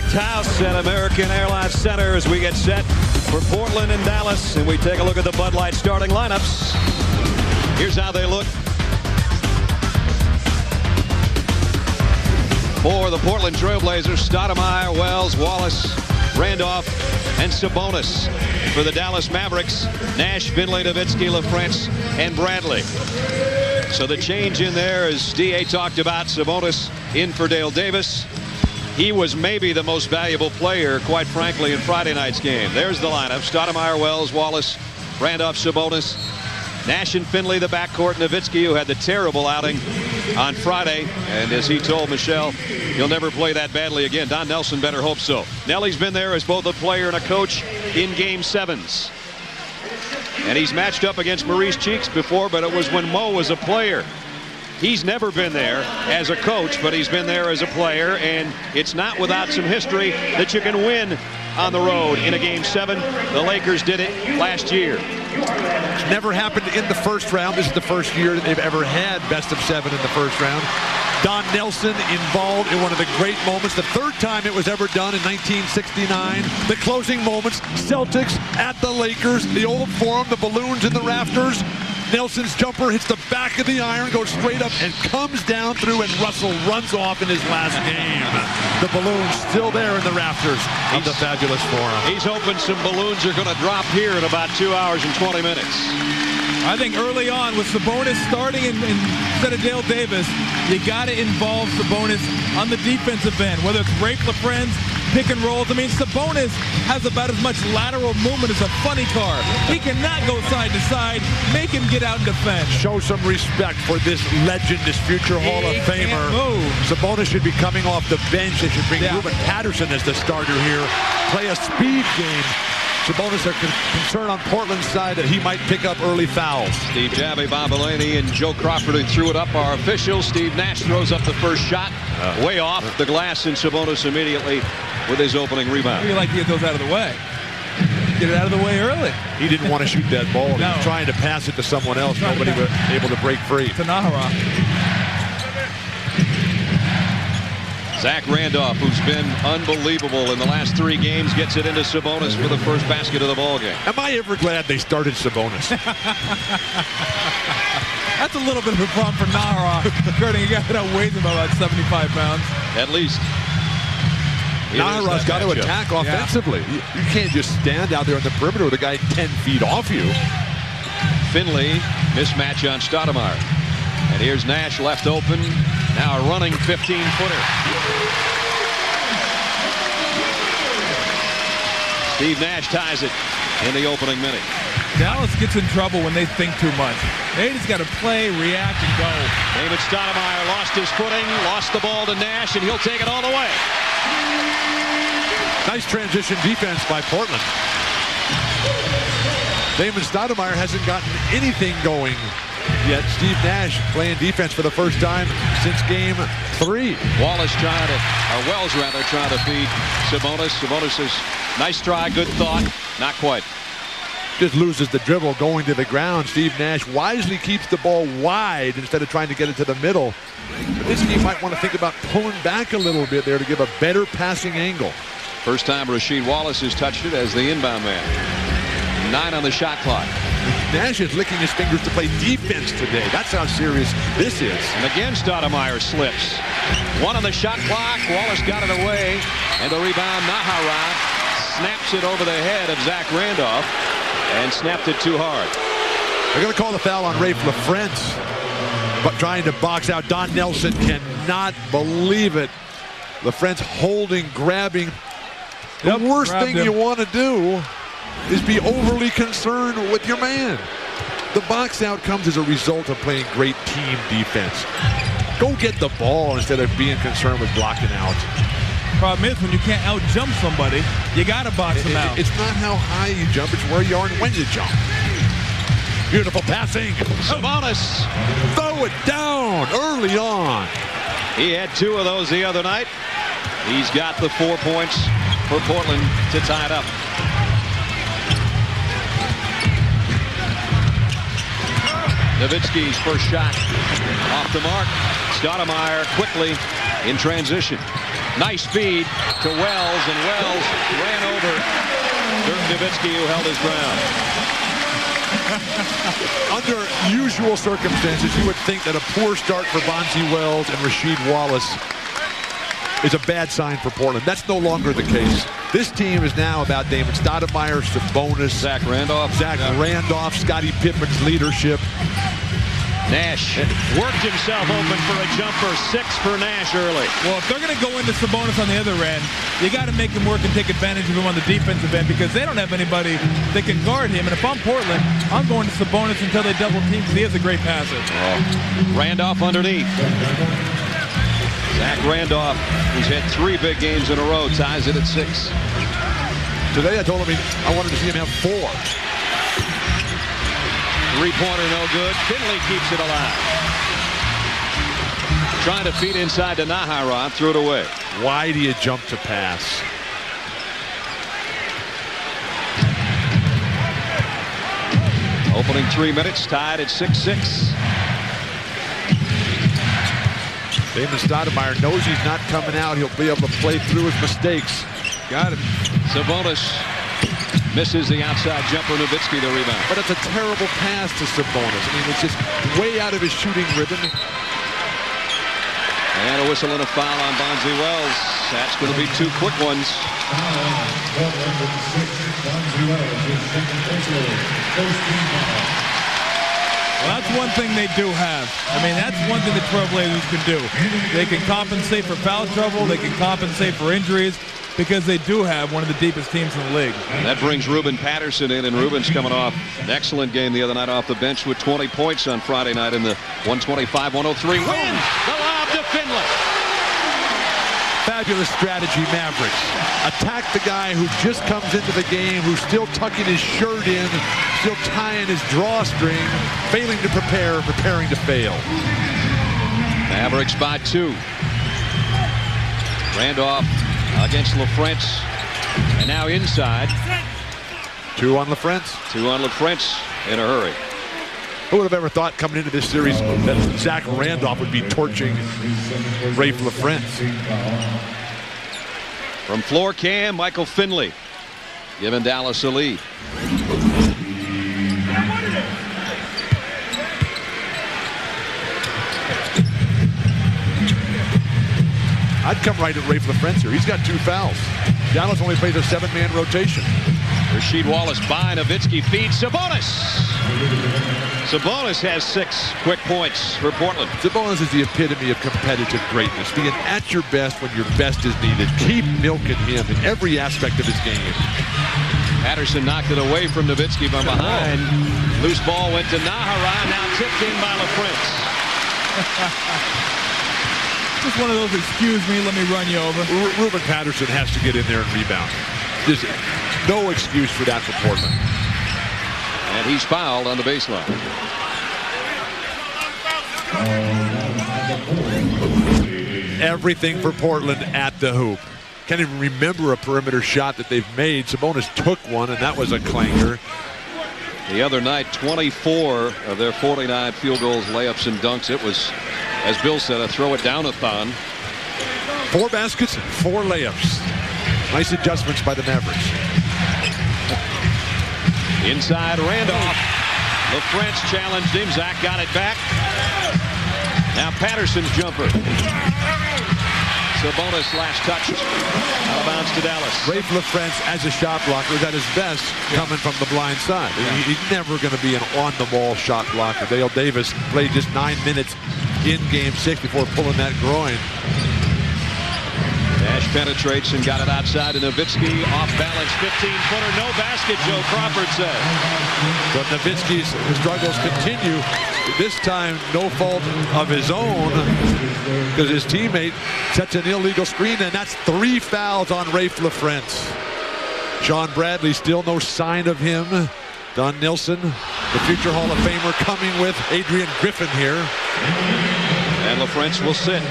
packed house at American Airlines Center as we get set for Portland and Dallas, and we take a look at the Bud Light starting lineups. Here's how they look. For the Portland Trailblazers, Stoudamire, Wells, Wallace, Randolph, and Sabonis. For the Dallas Mavericks, Nash, Finley, Nowitzki, LaFrance, and Bradley. So the change in there, as D.A. talked about, Sabonis in for Dale Davis. He was maybe the most valuable player, quite frankly, in Friday night's game. There's the lineup. Stoudamire, Wells, Wallace, Randolph, Sabonis, Nash and Finley, the backcourt. Nowitzki, who had the terrible outing on Friday. And as he told Michelle, he'll never play that badly again. Don Nelson better hope so. Nelly's been there as both a player and a coach in Game 7s. And he's matched up against Maurice Cheeks before, but it was when Mo was a player. He's never been there as a coach, but he's been there as a player, and it's not without some history that you can win on the road in a Game 7. The Lakers did it last year. It's never happened in the first round. This is the first year that they've ever had best of 7 in the first round. Don Nelson involved in one of the great moments. The third time it was ever done in 1969. The closing moments, Celtics at the Lakers, the old Forum, the balloons in the rafters. Nelson's jumper hits the back of the iron, goes straight up and comes down through, and Russell runs off in his last game. The balloon's still there in the rafters of the fabulous Forum. He's hoping some balloons are going to drop here in about 2 hours and 20 minutes. I think early on with Sabonis starting instead of Dale Davis, you got to involve Sabonis on the defensive end, whether it's break LaFrance, pick and rolls. I mean, Sabonis has about as much lateral movement as a funny car. He cannot go side to side. Make him get out and defend. Show some respect for this legend, this future Hall of Famer. Sabonis should be coming off the bench. They should bring Ruben Patterson as the starter here. Play a speed game. Sabonis are concerned on Portland's side that he might pick up early fouls. Steve Jabby, Bob Mulaney, and Joe Crawford, who threw it up, are officials. Steve Nash throws up the first shot, way off the glass, and Sabonis immediately with his opening rebound. Maybe like to get those out of the way. Get it out of the way early. He didn't want to shoot that ball. No. He was trying to pass it to someone else. Nobody was able to break free. To Nahara. Zach Randolph, who's been unbelievable in the last 3 games, gets it into Sabonis for the first basket of the ballgame. Am I ever glad they started Sabonis? That's a little bit of a problem for Nahara. Curting a guy that weighs him about 75 pounds. At least. Nahara's got to attack offensively. Yeah. You can't just stand out there on the perimeter with a guy 10 feet off you. Finley, mismatch on Stoudamire. And here's Nash left open. Now a running 15-footer. Steve Nash ties it in the opening minute. Dallas gets in trouble when they think too much. They just got to play, react, and go. David Stoudamire lost his footing, lost the ball to Nash, and he'll take it all the way. Nice transition defense by Portland. David Stoudamire hasn't gotten anything going yet. Steve Nash playing defense for the first time since Game 3. Wells trying to feed Sabonis. Sabonis says, nice try, good thought. Not quite. Just loses the dribble going to the ground. Steve Nash wisely keeps the ball wide instead of trying to get it to the middle. But this team might want to think about pulling back a little bit there to give a better passing angle. First time Rasheed Wallace has touched it as the inbound man. 9 on the shot clock. Nash is licking his fingers to play defense today. That's how serious this is. And again, Stoudamire slips. 1 on the shot clock. Wallace got it away. And the rebound, Nahara snaps it over the head of Zach Randolph and snapped it too hard. They're going to call the foul on Rafe LaFrance, but trying to box out Don Nelson. Cannot believe it. LaFrance holding, grabbing. The worst thing you want to do is be overly concerned with your man. The box out comes as a result of playing great team defense. Go get the ball instead of being concerned with blocking out. Problem is, when you can't out-jump somebody, you got to box them out. It's not how high you jump, it's where you are and when you jump. Beautiful passing. Sabonis. Throw it down early on. He had 2 of those the other night. He's got the 4 points for Portland to tie it up. Nowitzki's first shot off the mark. Stoudamire quickly in transition. Nice feed to Wells, and Wells ran over Dirk Nowitzki, who held his ground. Under usual circumstances, you would think that a poor start for Bonzi Wells and Rasheed Wallace is a bad sign for Portland. That's no longer the case. This team is now about Damon Stoudamire, Sabonis, Zach Randolph, Scottie Pippen's leadership. Nash worked himself open for a jumper. 6 for Nash early. Well, if they're going to go into Sabonis on the other end, you got to make him work and take advantage of him on the defensive end, because they don't have anybody that can guard him. And if I'm Portland, I'm going to Sabonis until they double team, because he is a great passer. Randolph underneath. Zach Randolph, who's had 3 big games in a row, ties it at 6. Today I told him I wanted to see him have 4. Three-pointer no good. Finley keeps it alive. Trying to feed inside to Naharon. Threw it away. Why do you jump to pass? Opening 3 minutes, tied at 6-6. Damon Stoudamire knows he's not coming out. He'll be able to play through his mistakes. Got it. Sabonis misses the outside jumper. Nowitzki the rebound. But it's a terrible pass to Sabonis. I mean, it's just way out of his shooting rhythm. And a whistle and a foul on Bonzi Wells. That's going to be 2 quick ones. Well, that's one thing they do have. I mean, that's one thing the Trailblazers can do. They can compensate for foul trouble. They can compensate for injuries, because they do have one of the deepest teams in the league. And that brings Ruben Patterson in, and Ruben's coming off an excellent game the other night off the bench with 20 points on Friday night in the 125-103 win. The lob to Finley. Fabulous strategy, Mavericks. Attack the guy who just comes into the game, who's still tucking his shirt in, still tying his drawstring, failing to prepare, preparing to fail. Mavericks by 2. Randolph against LaFrentz, and now inside. 2 on LaFrentz. 2 on LaFrentz in a hurry. Who would have ever thought coming into this series that Zach Randolph would be torching Rafe LaFrentz? From floor cam, Michael Finley giving Dallas a lead. I'd come right at Rafe LaFrentz here. He's got 2 fouls. Dallas only plays a 7-man rotation. Rasheed Wallace by Nowitzki, feeds Sabonis. Sabonis has 6 quick points for Portland. Sabonis is the epitome of competitive greatness, being at your best when your best is needed. Keep milking him in every aspect of his game. Patterson knocked it away from Nowitzki from behind. Loose ball went to Naharon, now tipped in by LaFrentz. Just one of those, excuse me, let me run you over. Ruben Patterson has to get in there and rebound. There's no excuse for that for Portland. And he's fouled on the baseline. Everything for Portland at the hoop. Can't even remember a perimeter shot that they've made. Sabonis took one, and that was a clanger. The other night, 24 of their 49 field goals, layups, and dunks. It was, as Bill said, a throw-it-down-a-thon. 4 baskets, 4 layups. Nice adjustments by the Mavericks. Inside Randolph. LaFrentz challenged him. Zach got it back. Now Patterson's jumper. Sabonis last touched. Out of bounds to Dallas. Rafe LaFrentz, as a shot blocker, is at his best coming from the blind side. He's never going to be an on-the-ball shot blocker. Dale Davis played just 9 minutes in Game 6 before pulling that groin. Nash penetrates and got it outside to Nowitzki. Off balance, 15-footer, no basket, Joe Crawford said. But Nowitzki's struggles continue. This time, no fault of his own, because his teammate sets an illegal screen, and that's 3 fouls on Rafe LaFrentz. Sean Bradley, still no sign of him. Don Nilsson, the future Hall of Famer, coming with Adrian Griffin here. And LaFrentz will sit.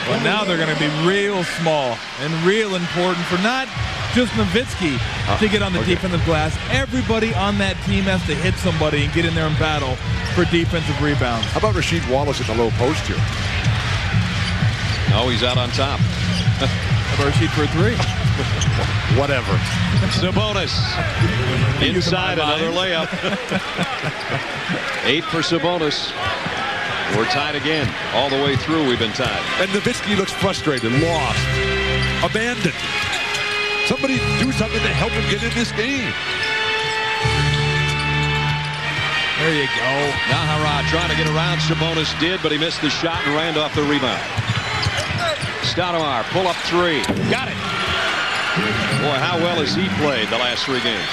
But now they're going to be real small and real important for not just Nowitzki to get on the defensive glass. Everybody on that team has to hit somebody and get in there and battle for defensive rebounds. How about Rasheed Wallace in the low post here? Oh, he's out on top. Sheet for a three. Whatever. Sabonis. Inside, another layup. 8 for Sabonis. We're tied again. All the way through, we've been tied. And Nowitzki looks frustrated, lost, abandoned. Somebody do something to help him get in this game. There you go. Nahara trying to get around Sabonis did, but he missed the shot and Randolph the rebound. Stoudamire, pull up three. Got it. Boy, how well has he played the last 3 games?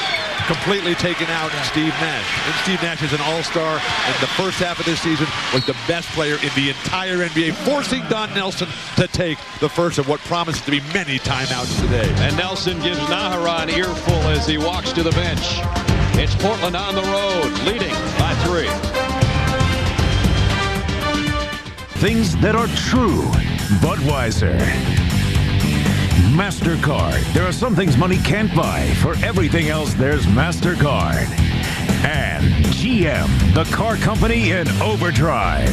Completely taken out Steve Nash. And Steve Nash is an all-star, and the first half of this season was the best player in the entire NBA, forcing Don Nelson to take the first of what promises to be many timeouts today. And Nelson gives Nahara an earful as he walks to the bench. It's Portland on the road, leading by 3. Things that are true. Budweiser. MasterCard. There are some things money can't buy. For everything else, there's MasterCard. And GM, the car company in overdrive.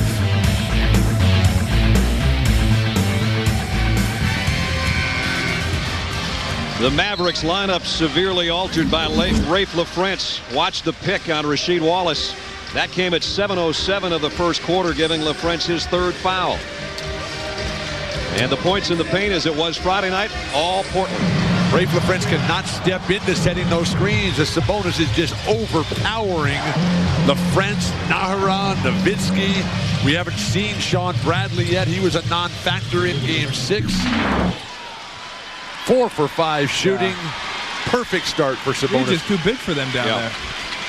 The Mavericks lineup severely altered by Rafe LaFrentz. Watch the pick on Rasheed Wallace. That came at 7:07 of the first quarter, giving LaFrentz his 3rd foul. And the points in the paint, as it was Friday night, all Portland. Rafe LaFrentz cannot step into setting those screens as Sabonis is just overpowering LaFrentz, Nahara, Nowitzki. We haven't seen Sean Bradley yet. He was a non-factor in Game 6. 4 for 5 shooting. Yeah. Perfect start for Sabonis. He's just too big for them down there.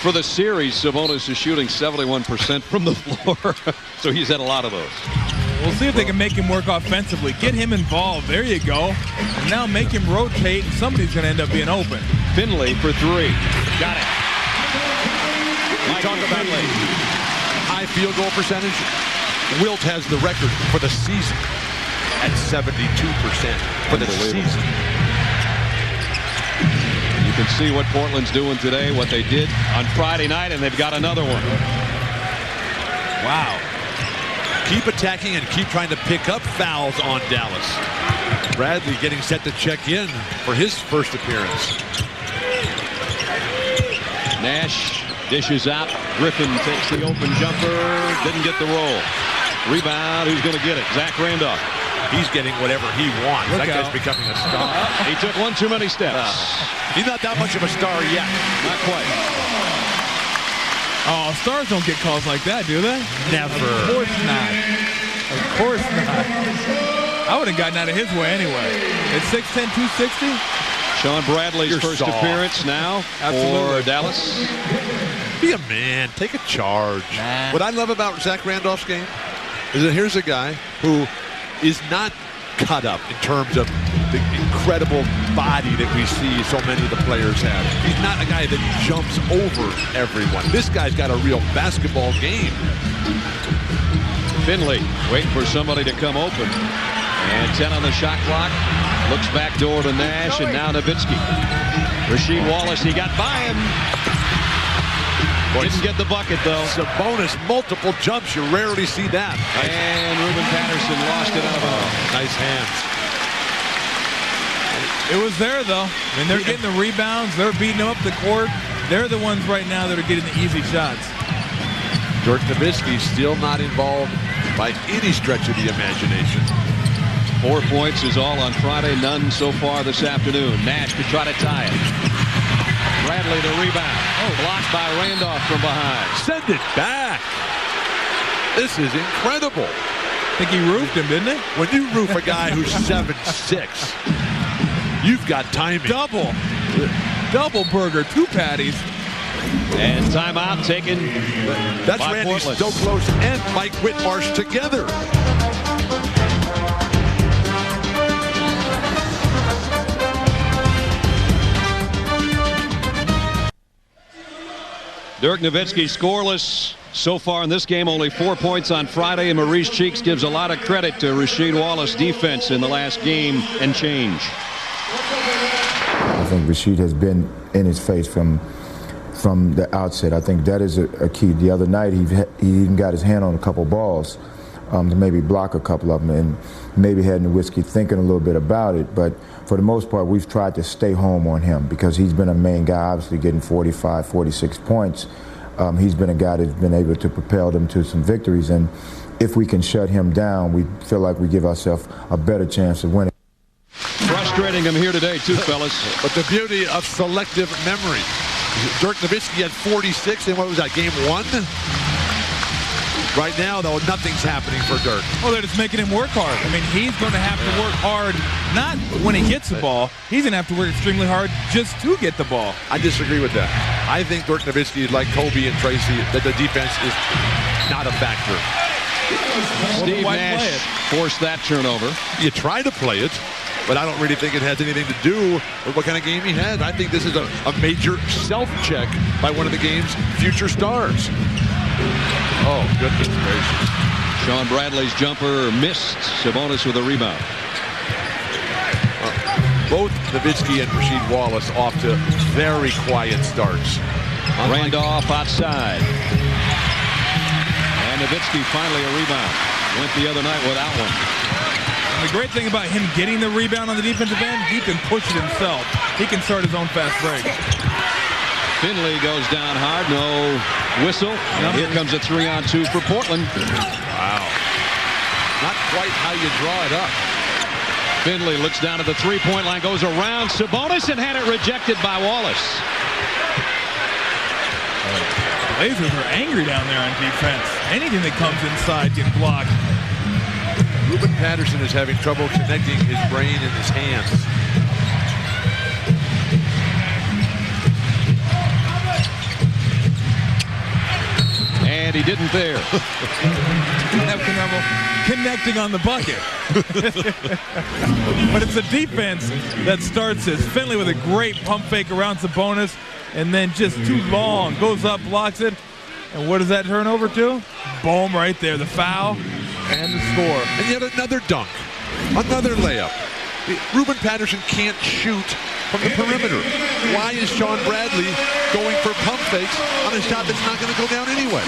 For the series, Sabonis is shooting 71% from the floor. So he's had a lot of those. We'll see if they can make him work offensively. Get him involved. There you go. And now make him rotate. Somebody's going to end up being open. Finley for 3. Got it. We talk about high field goal percentage. Wilt has the record for the season at 72% for the season. You can see what Portland's doing today, what they did on Friday night, and they've got another one. Wow. Keep attacking and keep trying to pick up fouls on Dallas. Bradley getting set to check in for his first appearance. Nash dishes out. Griffin takes the open jumper. Didn't get the roll. Rebound. Who's going to get it? Zach Randolph. He's getting whatever he wants. Look that guy's out. becoming a star. He took one too many steps. He's not that much of a star yet. Not quite. Oh, stars don't get calls like that, do they? Never. Of course not. Of course not. I would have gotten out of his way anyway. It's 6'10", 260. Sean Bradley's You're first soft. appearance now Absolutely. for Dallas. Be a man. Take a charge. Nah. What I love about Zach Randolph's game is that here's a guy who is not cut up in terms of the incredible body that we see so many of the players have. He's not a guy that jumps over everyone. This guy's got a real basketball game. Finley waiting for somebody to come open. And 10 on the shot clock. Looks back door to Nash, and now Nowitzki. Rasheed Wallace, he got by him. Didn't get the bucket, though. Sabonis, multiple jumps. You rarely see that. And Ruben Patterson lost it out of bounds. Nice hands. It was there, though. I mean, they're getting the rebounds. They're beating them up the court. They're the ones right now that are getting the easy shots. Dirk Nowitzki still not involved by any stretch of the imagination. 4 points is all on Friday. None so far this afternoon. Nash to try to tie it. Bradley the rebound. Blocked by Randolph from behind. Send it back. This is incredible. I think he roofed him, didn't he? When you roof a guy who's 7'6", you've got timing. Double burger, 2 patties. And timeout taken That's by Randy Portland. Stoklos and Mike Whitmarsh together. Dirk Nowitzki scoreless so far in this game, only 4 points on Friday, and Maurice Cheeks gives a lot of credit to Rasheed Wallace defense in the last game and change. I think Rasheed has been in his face from the outset. I think that is a key. The other night he even got his hand on a couple balls to maybe block a couple of them, maybe had Nowitzki thinking a little bit about it. But for the most part, we've tried to stay home on him because he's been a main guy, obviously getting 45, 46 points. He's been a guy that's been able to propel them to some victories. And if we can shut him down, we feel like we give ourselves a better chance of winning. Frustrating him here today, too, fellas. But the beauty of selective memory. Dirk Nowitzki had 46 in what was that, game 1? Right now, though, nothing's happening for Dirk. Oh, they're just making him work hard. I mean, he's going to have to work hard, not when he gets the ball. He's going to have to work extremely hard just to get the ball. I disagree with that. I think Dirk Nowitzki is like Kobe and Tracy, that the defense is not a factor. Steve Nash forced that turnover. You try to play it, but I don't really think it has anything to do with what kind of game he had. I think this is a major self-check by one of the game's future stars. Oh, goodness gracious. Sean Bradley's jumper missed. Sabonis with a rebound. Both Nowitzki and Rasheed Wallace off to very quiet starts. Randolph outside. And Nowitzki finally a rebound. Went the other night without one. And the great thing about him getting the rebound on the defensive end, he can push it himself. He can start his own fast break. Finley goes down hard. No whistle. And here comes a 3-on-2 for Portland. Wow. Not quite how you draw it up. Finley looks down at the three-point line, goes around Sabonis and had it rejected by Wallace. The Blazers are angry down there on defense. Anything that comes inside gets blocked. Ruben Patterson is having trouble connecting his brain and his hands. And he didn't there. Connecting on the bucket. But it's the defense that starts this. Finley with a great pump fake around Sabonis, and then just too long. Goes up, blocks it. And what does that turn over to? Boom, right there. The foul and the score. And yet another dunk. Another layup. Ruben Patterson can't shoot from the perimeter. Why is Sean Bradley going for pump fakes on a shot that's not going to go down anyway?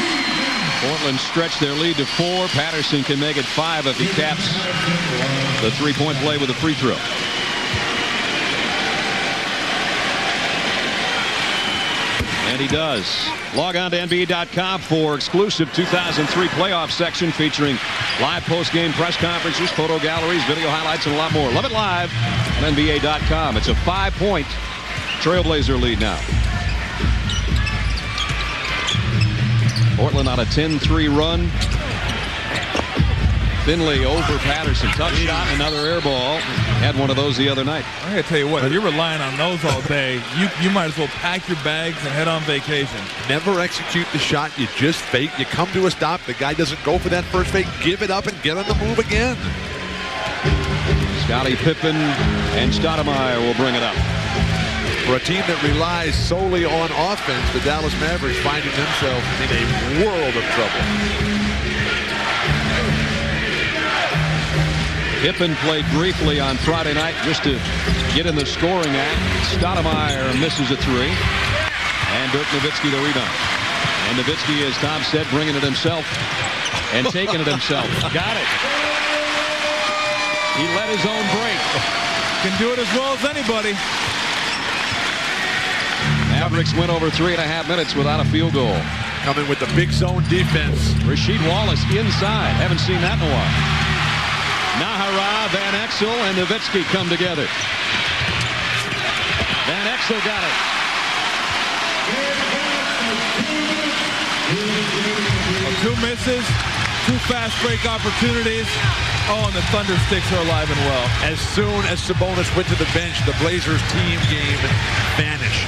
Portland stretched their lead to 4. Patterson can make it 5 if he caps the three-point play with a free throw. And he does. Log on to NBA.com for exclusive 2003 playoff section featuring live post-game press conferences, photo galleries, video highlights, and a lot more. Love it live on NBA.com. It's a 5-point Trailblazer lead now. Portland on a 10-3 run. Finley over Patterson. Tough shot, another air ball. Had one of those the other night. I gotta tell you what, if you're relying on those all day, you might as well pack your bags and head on vacation. Never execute the shot. You just fake. You come to a stop. The guy doesn't go for that first fake. Give it up and get on the move again. Scottie Pippen and Stoudamire will bring it up. For a team that relies solely on offense, the Dallas Mavericks finding themselves in a world of trouble. Pippen played briefly on Friday night just to get in the scoring act. Stoudamire misses a 3. And Dirk Nowitzki the rebound. And Nowitzki, as Tom said, bringing it himself and taking it himself. Got it. He let his own break. Can do it as well as anybody. Mavericks went over 3.5 minutes without a field goal. Coming with the big zone defense. Rasheed Wallace inside. Haven't seen that in a while. Nahara, Van Exel, and Nowitzki come together. Van Exel got it. Well, 2 misses, 2 fast break opportunities. Oh, and the Thunder Sticks are alive and well. As soon as Sabonis went to the bench, the Blazers team game vanished.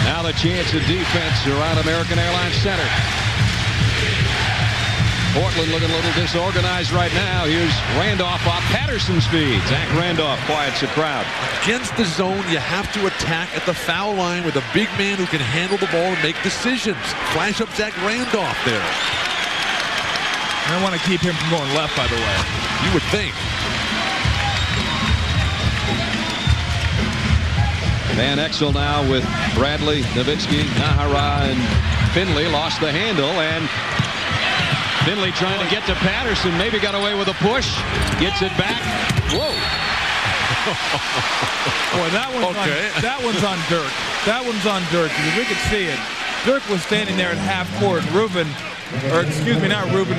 Now the chance of defense around American Airlines Center. Portland looking a little disorganized right now. Here's Randolph off Patterson's feed. Zach Randolph quiets the crowd. Against the zone, you have to attack at the foul line with a big man who can handle the ball and make decisions. Flash up Zach Randolph there. I want to keep him from going left, by the way. You would think. Van Exel now with Bradley, Nowitzki, Nahara, and Finley lost the handle, and Finley trying to get to Patterson. Maybe got away with a push. Gets it back. Whoa. Boy, that one's on Dirk. That one's on Dirk, because we could see it. Dirk was standing there at half court.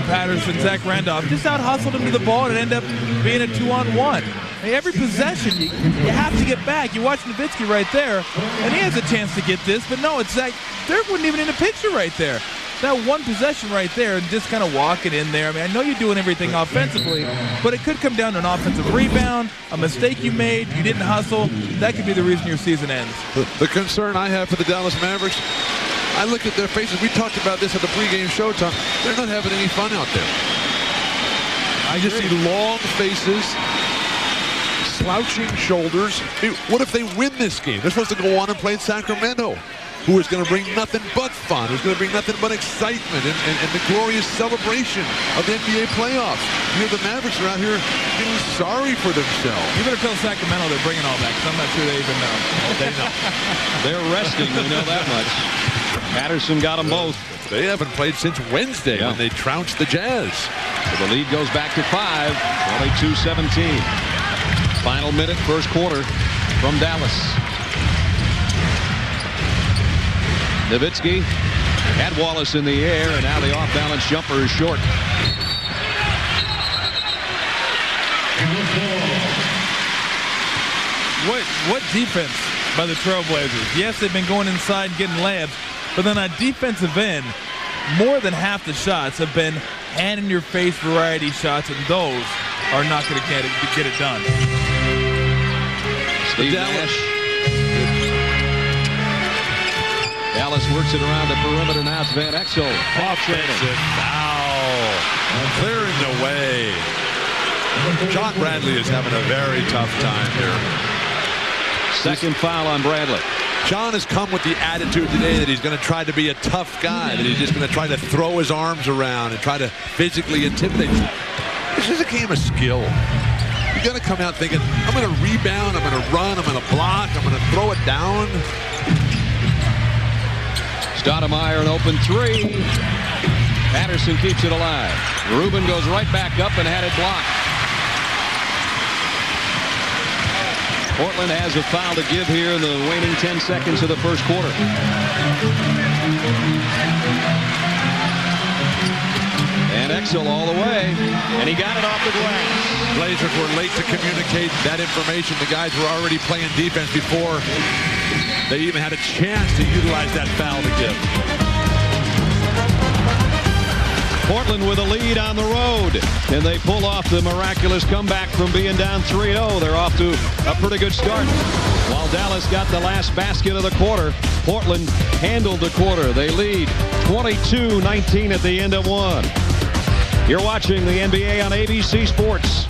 Patterson, Zach Randolph just out-hustled him to the ball, and it ended up being a 2-on-1. Hey, every possession, you have to get back. You watch Nowitzki right there, and he has a chance to get this, but no, it's Zach. Dirk wasn't even in the picture right there. That one possession right there and just kind of walking in there. I mean, I know you're doing everything offensively, but it could come down to an offensive rebound, a mistake you made, you didn't hustle. That could be the reason your season ends. The concern I have for the Dallas Mavericks, I look at their faces. We talked about this at the pregame show, Tom. They're not having any fun out there. I just see long faces, slouching shoulders. What if they win this game? They're supposed to go on and play in Sacramento, who is going to bring nothing but fun, who's going to bring nothing but excitement and the glorious celebration of the NBA playoffs. You know, the Mavericks are out here feeling sorry for themselves. You better tell Sacramento they're bringing all that, because I'm not sure they even know. They know. They're resting, we know that much. Patterson got them both. They haven't played since Wednesday when they trounced the Jazz. So the lead goes back to 5, 22-17. Final minute, first quarter from Dallas. Nowitzki had Wallace in the air, and now the off-balance jumper is short. What defense by the Trailblazers. Yes, they've been going inside and getting layups, but then on defensive end, more than half the shots have been hand-in-your-face variety shots, and those are not going to get it done. Steve Nash. Dallas works it around the perimeter. Now it's Van Exel. Offensive foul. Clearing the way. John Bradley is having a very tough time here. Second foul on Bradley. John has come with the attitude today that he's going to try to be a tough guy, that he's just going to try to throw his arms around and try to physically intimidate. This is a game of skill. You got to come out thinking, I'm going to rebound, I'm going to run, I'm going to block, I'm going to throw it down. Stoudamire an open three. Patterson keeps it alive. Rubin goes right back up and had it blocked. Portland has a foul to give here in the waning 10 seconds of the first quarter. And Exel all the way, and he got it off the glass. Blazers were late to communicate that information. The guys were already playing defense before they even had a chance to utilize that foul to give. Portland with a lead on the road, and they pull off the miraculous comeback from being down 3-0. They're off to a pretty good start. While Dallas got the last basket of the quarter, Portland handled the quarter. They lead 22-19 at the end of one. You're watching the NBA on ABC Sports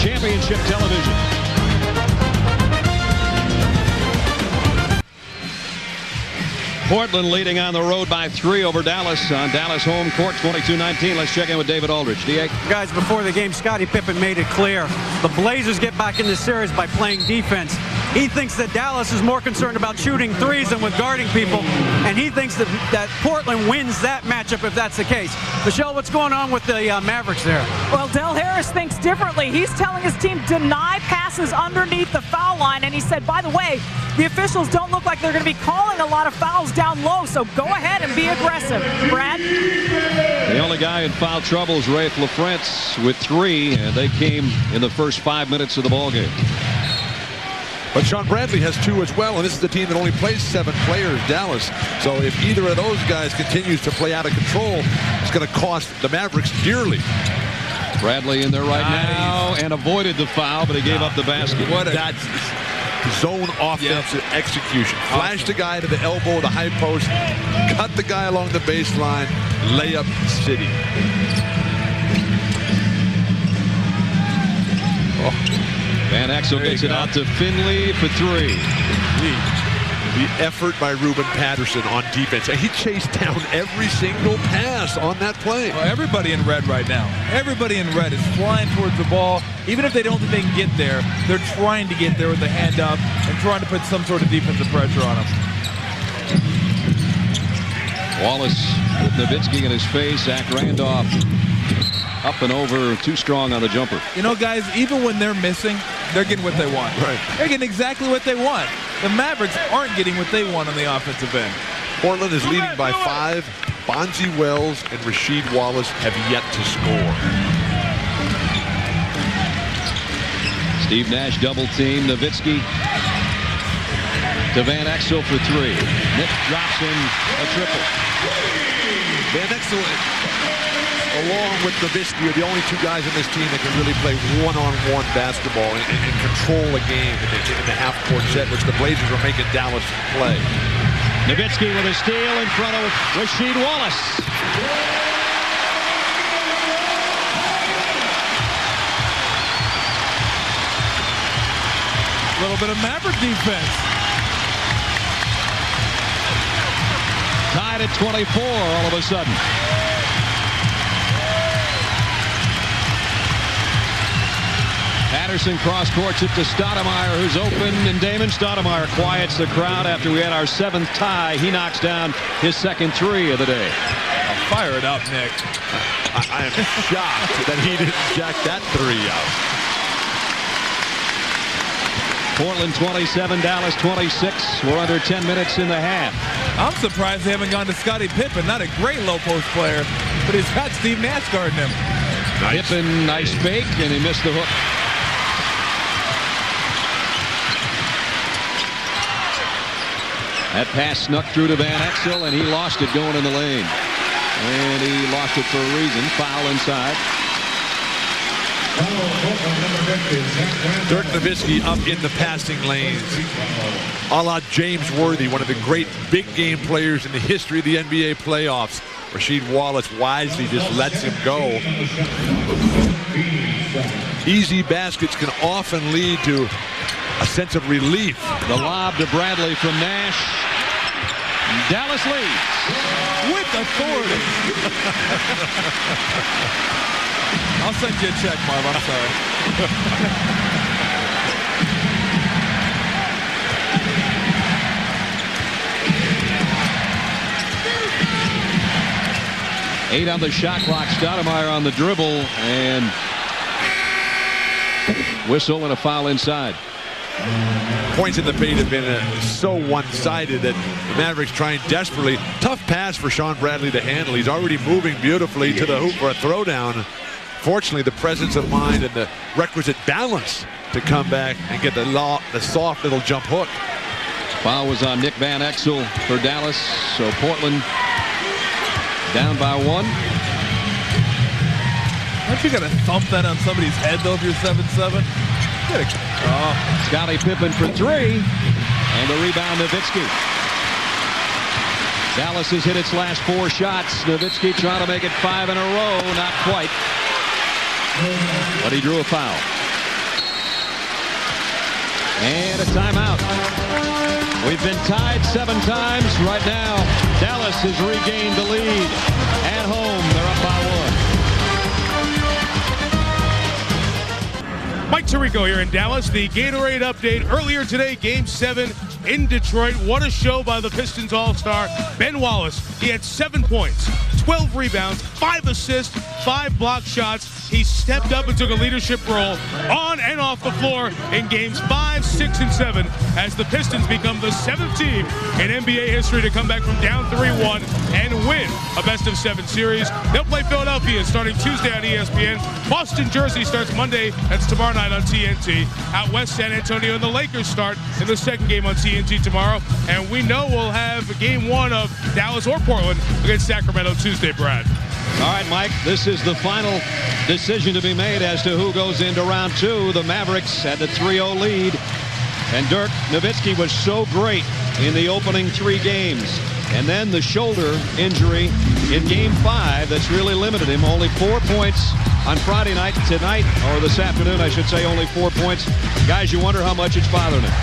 Championship Television. Portland leading on the road by 3 over Dallas on Dallas home court, 22-19. Let's check in with David Aldridge. D.A. Guys, before the game, Scottie Pippen made it clear. The Blazers get back in the series by playing defense. He thinks that Dallas is more concerned about shooting threes than with guarding people, and he thinks that Portland wins that matchup if that's the case. Michelle, what's going on with the Mavericks there? Well, Del Harris thinks differently. He's telling his team deny passes underneath the foul line, and he said, by the way, the officials don't look like they're going to be calling a lot of fouls down low, so go ahead and be aggressive. Brad? The only guy in foul trouble is Raef LaFrentz with 3, and they came in the first 5 minutes of the ballgame. But Sean Bradley has 2 as well, and this is the team that only plays 7 players, Dallas. So if either of those guys continues to play out of control, it's going to cost the Mavericks dearly. Bradley in there right now and avoided the foul, but he gave up the basket. What a zone offensive execution. Flash the guy to the elbow, the high post, cut the guy along the baseline, layup city. Van Exel gets it out to Finley for 3. The effort by Ruben Patterson on defense. He chased down every single pass on that play. Well, everybody in red right now. Everybody in red is flying towards the ball. Even if they don't think they can get there, they're trying to get there with the hand up and trying to put some sort of defensive pressure on them. Wallace with Nowitzki in his face. Zach Randolph Up and over, too strong on the jumper. You know, guys, even when they're missing, they're getting what they want. Right. They're getting exactly what they want. The Mavericks aren't getting what they want on the offensive end. Portland is leading by 5. Bonzi Wells and Rasheed Wallace have yet to score. Steve Nash double team. Nowitzki to Van Exel for 3. Nick drops in a triple. Van Exel, along with Nowitzki, are the only 2 guys on this team that can really play one-on-one basketball and control a game in the half-court set, which the Blazers are making Dallas play. Nowitzki with a steal in front of Rasheed Wallace. A little bit of Maverick defense. Tied at 24 all of a sudden. Patterson cross-courts it to Stoudamire, who's open, and Damon Stoudamire quiets the crowd after we had our 7th tie. He knocks down his 2nd 3 of the day. Fire it up, Nick. I am shocked that he didn't jack that 3 out. Portland 27, Dallas 26. We're under 10 minutes in the half. I'm surprised they haven't gone to Scottie Pippen. Not a great low-post player, but he's got Steve Nash guarding him. Nice. Pippen, nice fake, and he missed the hook. That pass snuck through to Van Exel, and he lost it going in the lane. And he lost it for a reason. Foul inside. Dirk Nowitzki up in the passing lanes, a la James Worthy, one of the great big game players in the history of the NBA playoffs. Rasheed Wallace wisely just lets him go. Easy baskets can often lead to a sense of relief. The lob to Bradley from Nash. Dallas leads with authority. I'll send you a check, Marv. I'm sorry. Eight on the shot clock. Stoudamire on the dribble, and whistle and a foul inside. Points in the paint have been so one-sided that the Mavericks trying desperately. Tough pass for Sean Bradley to handle. He's already moving beautifully to the hoop for a throwdown. Fortunately, the presence of mind and the requisite balance to come back and get the soft little jump hook. Foul was on Nick Van Exel for Dallas, so Portland down by 1. Aren't you going to thump that on somebody's head, though, if you're 7-7? Scottie Pippen for 3, and the rebound Nowitzki. Dallas has hit its last 4 shots. Nowitzki trying to make it 5 in a row, not quite. But he drew a foul. And a timeout. We've been tied 7 times. Right now, Dallas has regained the lead. At home, they're up by 1. Mike Tirico here in Dallas. The Gatorade update earlier today, Game 7 in Detroit. What a show by the Pistons All-Star, Ben Wallace. He had 7 points, 12 rebounds, 5 assists, 5 block shots. He stepped up and took a leadership role on and off the floor in games 5, 6, and 7 as the Pistons become the 7th team in NBA history to come back from down 3-1 and win a best-of-7 series. They'll play Philadelphia starting Tuesday on ESPN. Boston, Jersey starts Monday. That's tomorrow night on TNT. Out west, San Antonio and the Lakers start in the 2nd game on TNT tomorrow. And we know we'll have game 1 of Dallas or Portland against Sacramento Tuesday, Brad. All right, Mike, this is the final decision to be made as to who goes into round 2. The Mavericks had the 3-0 lead, and Dirk Nowitzki was so great in the opening 3 games. And then the shoulder injury in game 5 that's really limited him. Only 4 points on Friday night. Tonight, or this afternoon, I should say, only 4 points. Guys, you wonder how much it's bothering him.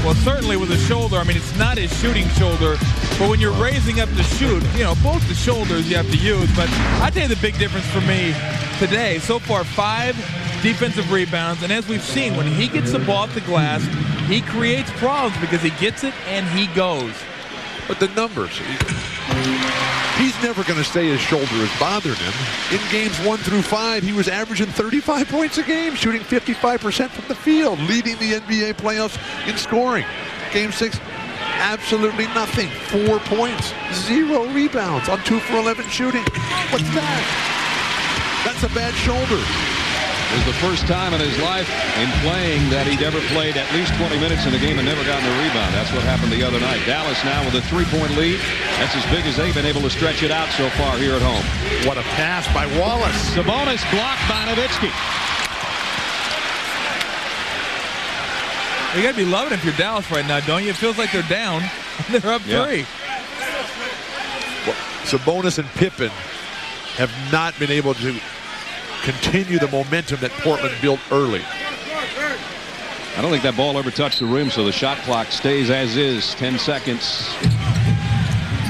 Well, certainly with the shoulder, I mean, it's not his shooting shoulder, but when you're raising up to shoot, you know, both the shoulders you have to use. But I tell you the big difference for me today, so far, 5 defensive rebounds. And as we've seen, when he gets the ball off the glass, he creates problems because he gets it and he goes. But the numbers. He's never going to say his shoulder is bothering him. In games 1 through 5, he was averaging 35 points a game, shooting 55% from the field, leading the NBA playoffs in scoring. Game 6, absolutely nothing. 4 points, 0 rebounds on 2 for 11 shooting. What's that? That's a bad shoulder. It was the first time in his life in playing that he'd ever played at least 20 minutes in a game and never gotten a rebound. That's what happened the other night. Dallas now with a 3-point lead. That's as big as they've been able to stretch it out so far here at home. What a pass by Wallace. Sabonis blocked by Nowitzki. You got to be loving it if you're Dallas right now, don't you? It feels like they're down. They're up 3. Well, Sabonis and Pippen have not been able to continue the momentum that Portland built early. I don't think that ball ever touched the rim, so the shot clock stays as is. 10 seconds.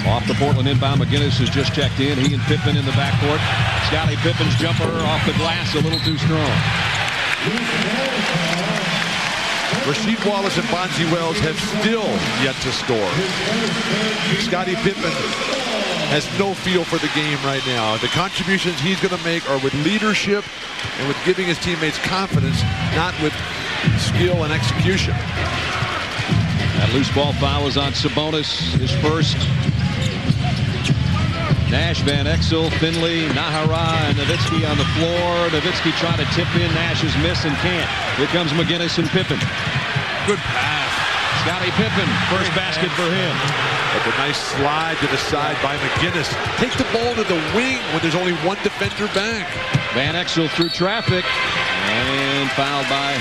Off the Portland inbound. McGinnis has just checked in. He and Pippen in the backcourt. Scottie Pippen's jumper off the glass, a little too strong. Rasheed Wallace and Bonzi Wells have still yet to score. Scottie Pippen has no feel for the game right now. The contributions he's going to make are with leadership and with giving his teammates confidence, not with skill and execution. That loose ball foul is on Sabonis, his first. Nash, Van Exel, Finley, Nahara, and Nowitzki on the floor. Nowitzki trying to tip in. Nash is miss and can't. Here comes McGinnis and Pippen. Good pass. Scottie Pippen, first basket for him. But the nice slide to the side by McGinnis. Take the ball to the wing when there's only one defender back. Van Exel through traffic and fouled by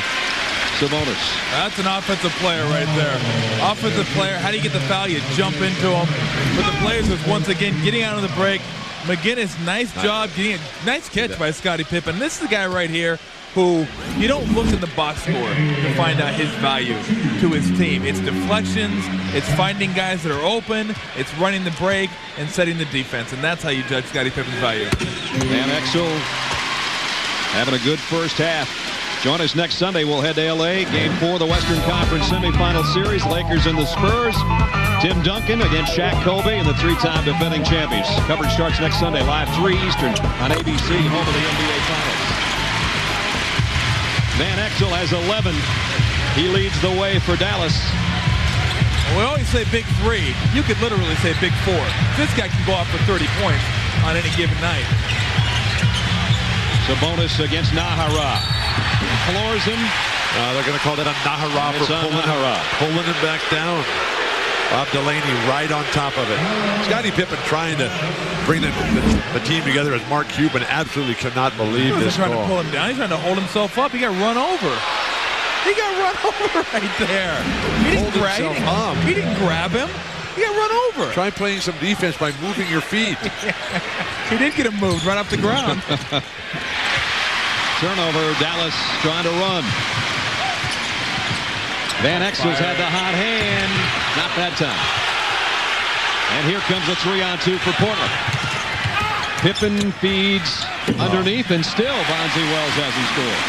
Sabonis. That's an offensive player right there. Offensive player. How do you get the foul? You jump into him. For the Blazers, once again, getting out of the break. McGinnis, nice job. Getting a nice catch by Scottie Pippen. This is the guy right here who you don't look in the box score to find out his value to his team. It's deflections, it's finding guys that are open, it's running the break, and setting the defense. And that's how you judge Scottie Pippen's value. Van Exel having a good first half. Join us next Sunday. We'll head to L.A. Game 4 of the Western Conference semifinal series. Lakers and the Spurs. Tim Duncan against Shaq Kobe and the 3-time defending champions. Coverage starts next Sunday, live 3 Eastern on ABC, home of the NBA Finals. Van Exel has 11. He leads the way for Dallas. We always say big 3. You could literally say big 4. This guy can go off for 30 points on any given night. Sabonis against Nahara. Floors him. They're going to call that a Nahara for pulling him back down. Bob Delaney right on top of it. Scottie Pippen trying to bring the team together as Mark Cuban absolutely cannot believe this trying call. to pull him down. He's trying to hold himself up. He got run over. He got run over right there. He didn't grab him. He got run over. Try playing some defense by moving your feet. He did get him moved right off the ground. Turnover, Dallas trying to run. Van Exel's had the hot hand. Not that time. And here comes a 3-on-2 for Portland. Pippen feeds underneath, and still Bonzi Wells hasn't scored.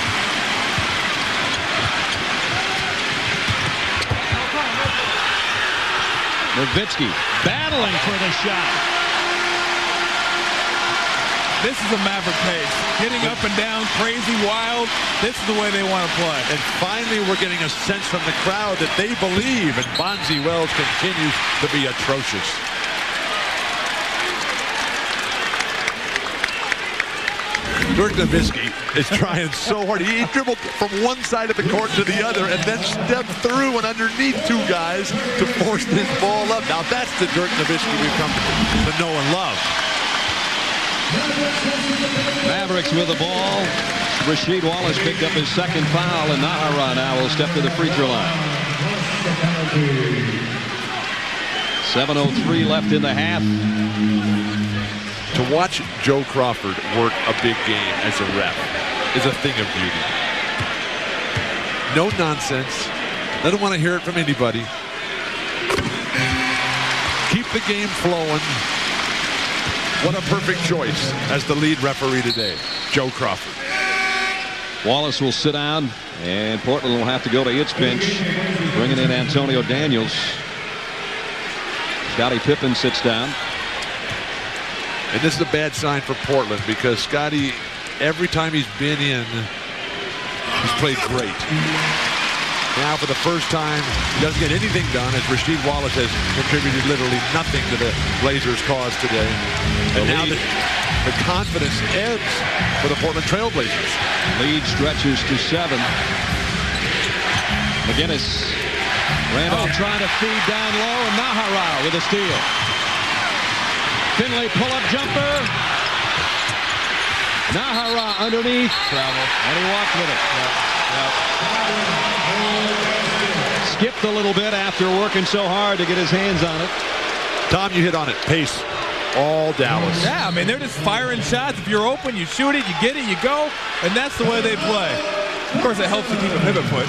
Nowitzki battling for the shot. This is a Maverick pace. Getting up and down, crazy, wild. This is the way they want to play. And finally, we're getting a sense from the crowd that they believe, and Bonzi Wells continues to be atrocious. Dirk Nowitzki is trying so hard. He dribbled from one side of the court to the other and then stepped through and underneath 2 guys to force this ball up. Now that's the Dirk Nowitzki we've come to know and love. Mavericks with the ball. Rasheed Wallace picked up his second foul, and Nahara now will step to the free throw line. 7:03 left in the half. To watch Joe Crawford work a big game as a ref is a thing of beauty. No nonsense. Doesn't want to hear it from anybody. Keep the game flowing. What a perfect choice as the lead referee today, Joe Crawford. Wallace will sit down, and Portland will have to go to its bench, bringing in Antonio Daniels. Scottie Pippen sits down. And this is a bad sign for Portland because Scotty, every time he's been in, he's played great. Now for the first time, he doesn't get anything done as Rasheed Wallace has contributed literally nothing to the Blazers' cause today. And now the confidence ebbs for the Portland Trailblazers. Lead stretches to 7. McGinnis. Randolph trying to feed down low, and Nahara with a steal. Finley pull-up jumper. Nahara underneath. Travel. And he walked with it. Skipped a little bit after working so hard to get his hands on it. Tom, you hit on it. Pace. All Dallas. Yeah, I mean, they're just firing shots. If you're open, you shoot it, you get it, you go, and that's the way they play. Of course, it helps to keep a pivot foot.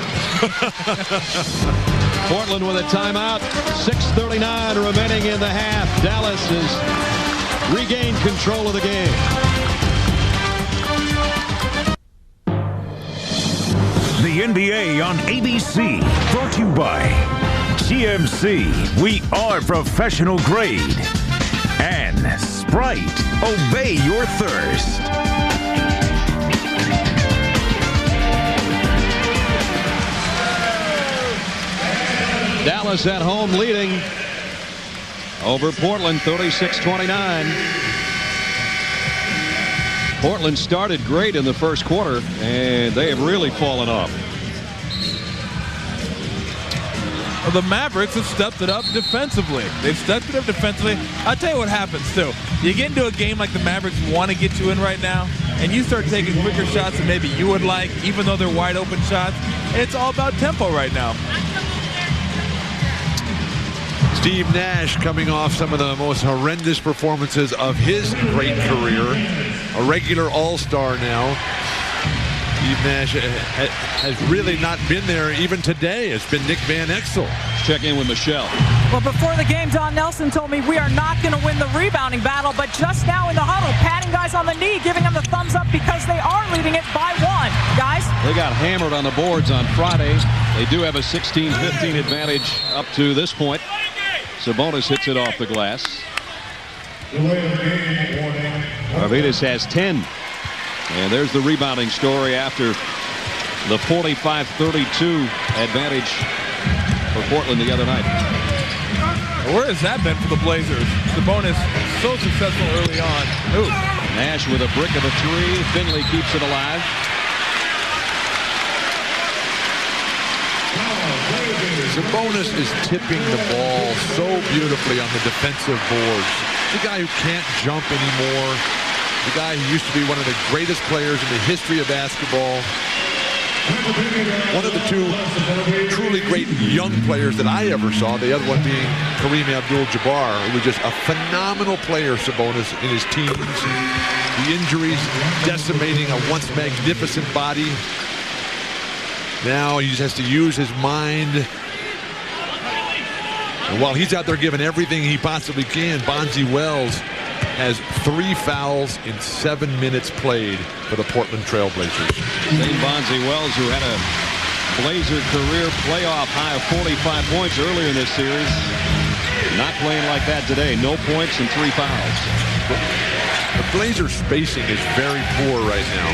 Portland with a timeout. 6:39 remaining in the half. Dallas has regained control of the game. The NBA on ABC, brought to you by GMC. We are professional grade. And Sprite, obey your thirst. Dallas at home leading over Portland 36-29. Portland started great in the first quarter, and they have really fallen off. Well, the Mavericks have stepped it up defensively. They've stepped it up defensively. I'll tell you what happens, too. You get into a game like the Mavericks want to get you in right now, and you start taking quicker shots than maybe you would like, even though they're wide open shots. And it's all about tempo right now. Steve Nash coming off some of the most horrendous performances of his great career. A regular all-star now. Steve Nash has really not been there even today. It's been Nick Van Exel. Let's check in with Michelle. Well, before the game, Don Nelson told me we are not going to win the rebounding battle, but just now in the huddle, patting guys on the knee, giving them the thumbs up because they are leading it by 1. Guys? They got hammered on the boards on Friday. They do have a 16-15 advantage up to this point. Sabonis hits it off the glass. Arvidas has 10. And there's the rebounding story after the 45-32 advantage for Portland the other night. Where has that been for the Blazers? Sabonis so successful early on. Ooh. Nash with a brick of a 3. Finley keeps it alive. Sabonis is tipping the ball so beautifully on the defensive boards. The guy who can't jump anymore. The guy who used to be one of the greatest players in the history of basketball. One of the 2 truly great young players that I ever saw, the other one being Kareem Abdul-Jabbar, who was just a phenomenal player, Sabonis, in his teens. The injuries decimating a once magnificent body. Now he just has to use his mind. And while he's out there giving everything he possibly can, Bonzi Wells has 3 fouls in 7 minutes played for the Portland Trailblazers. Same Bonzi Wells, who had a Blazer career playoff high of 45 points earlier in this series. Not playing like that today. No points and 3 fouls. The Blazer spacing is very poor right now.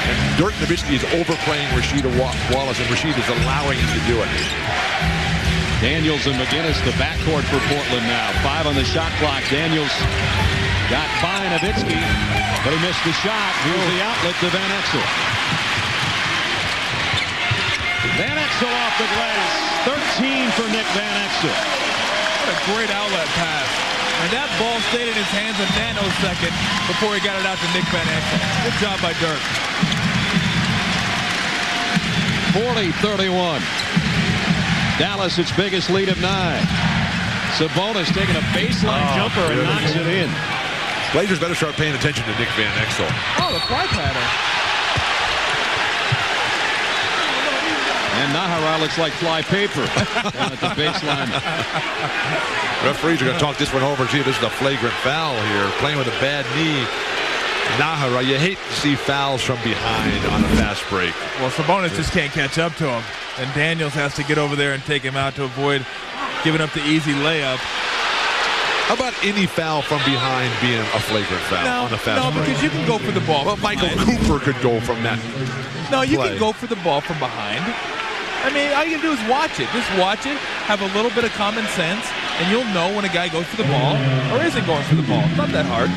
And Dirk Nowitzki is overplaying Rasheed Wallace, and Rasheed is allowing him to do it. Daniels and McGinnis, the backcourt for Portland now. 5 on the shot clock. Daniels got by Nowitzki, but he missed the shot. Here's the outlet to Van Exel. Van Exel off the glass. 13 for Nick Van Exel. What a great outlet pass. And that ball stayed in his hands a nanosecond before he got it out to Nick Van Exel. Good job by Dirk. 40-31. Dallas, its biggest lead of 9. Sabonis taking a baseline jumper and knocks it in. Blazers better start paying attention to Nick Van Exel. Oh, the fly pattern. And Nahara looks like fly paper down at the baseline. Referees are going to talk this one over and see if this is a flagrant foul here. Playing with a bad knee. Nahara, you hate to see fouls from behind on a fast break. Well, Sabonis just can't catch up to him. And Daniels has to get over there and take him out to avoid giving up the easy layup. How about any foul from behind being a flagrant foul on a fast break? No, because you can go for the ball. Well, Michael Cooper could go from that. No, you can go for the ball from behind. I mean, all you can do is watch it. Just watch it, have a little bit of common sense, and you'll know when a guy goes for the ball or isn't going for the ball. It's not that hard.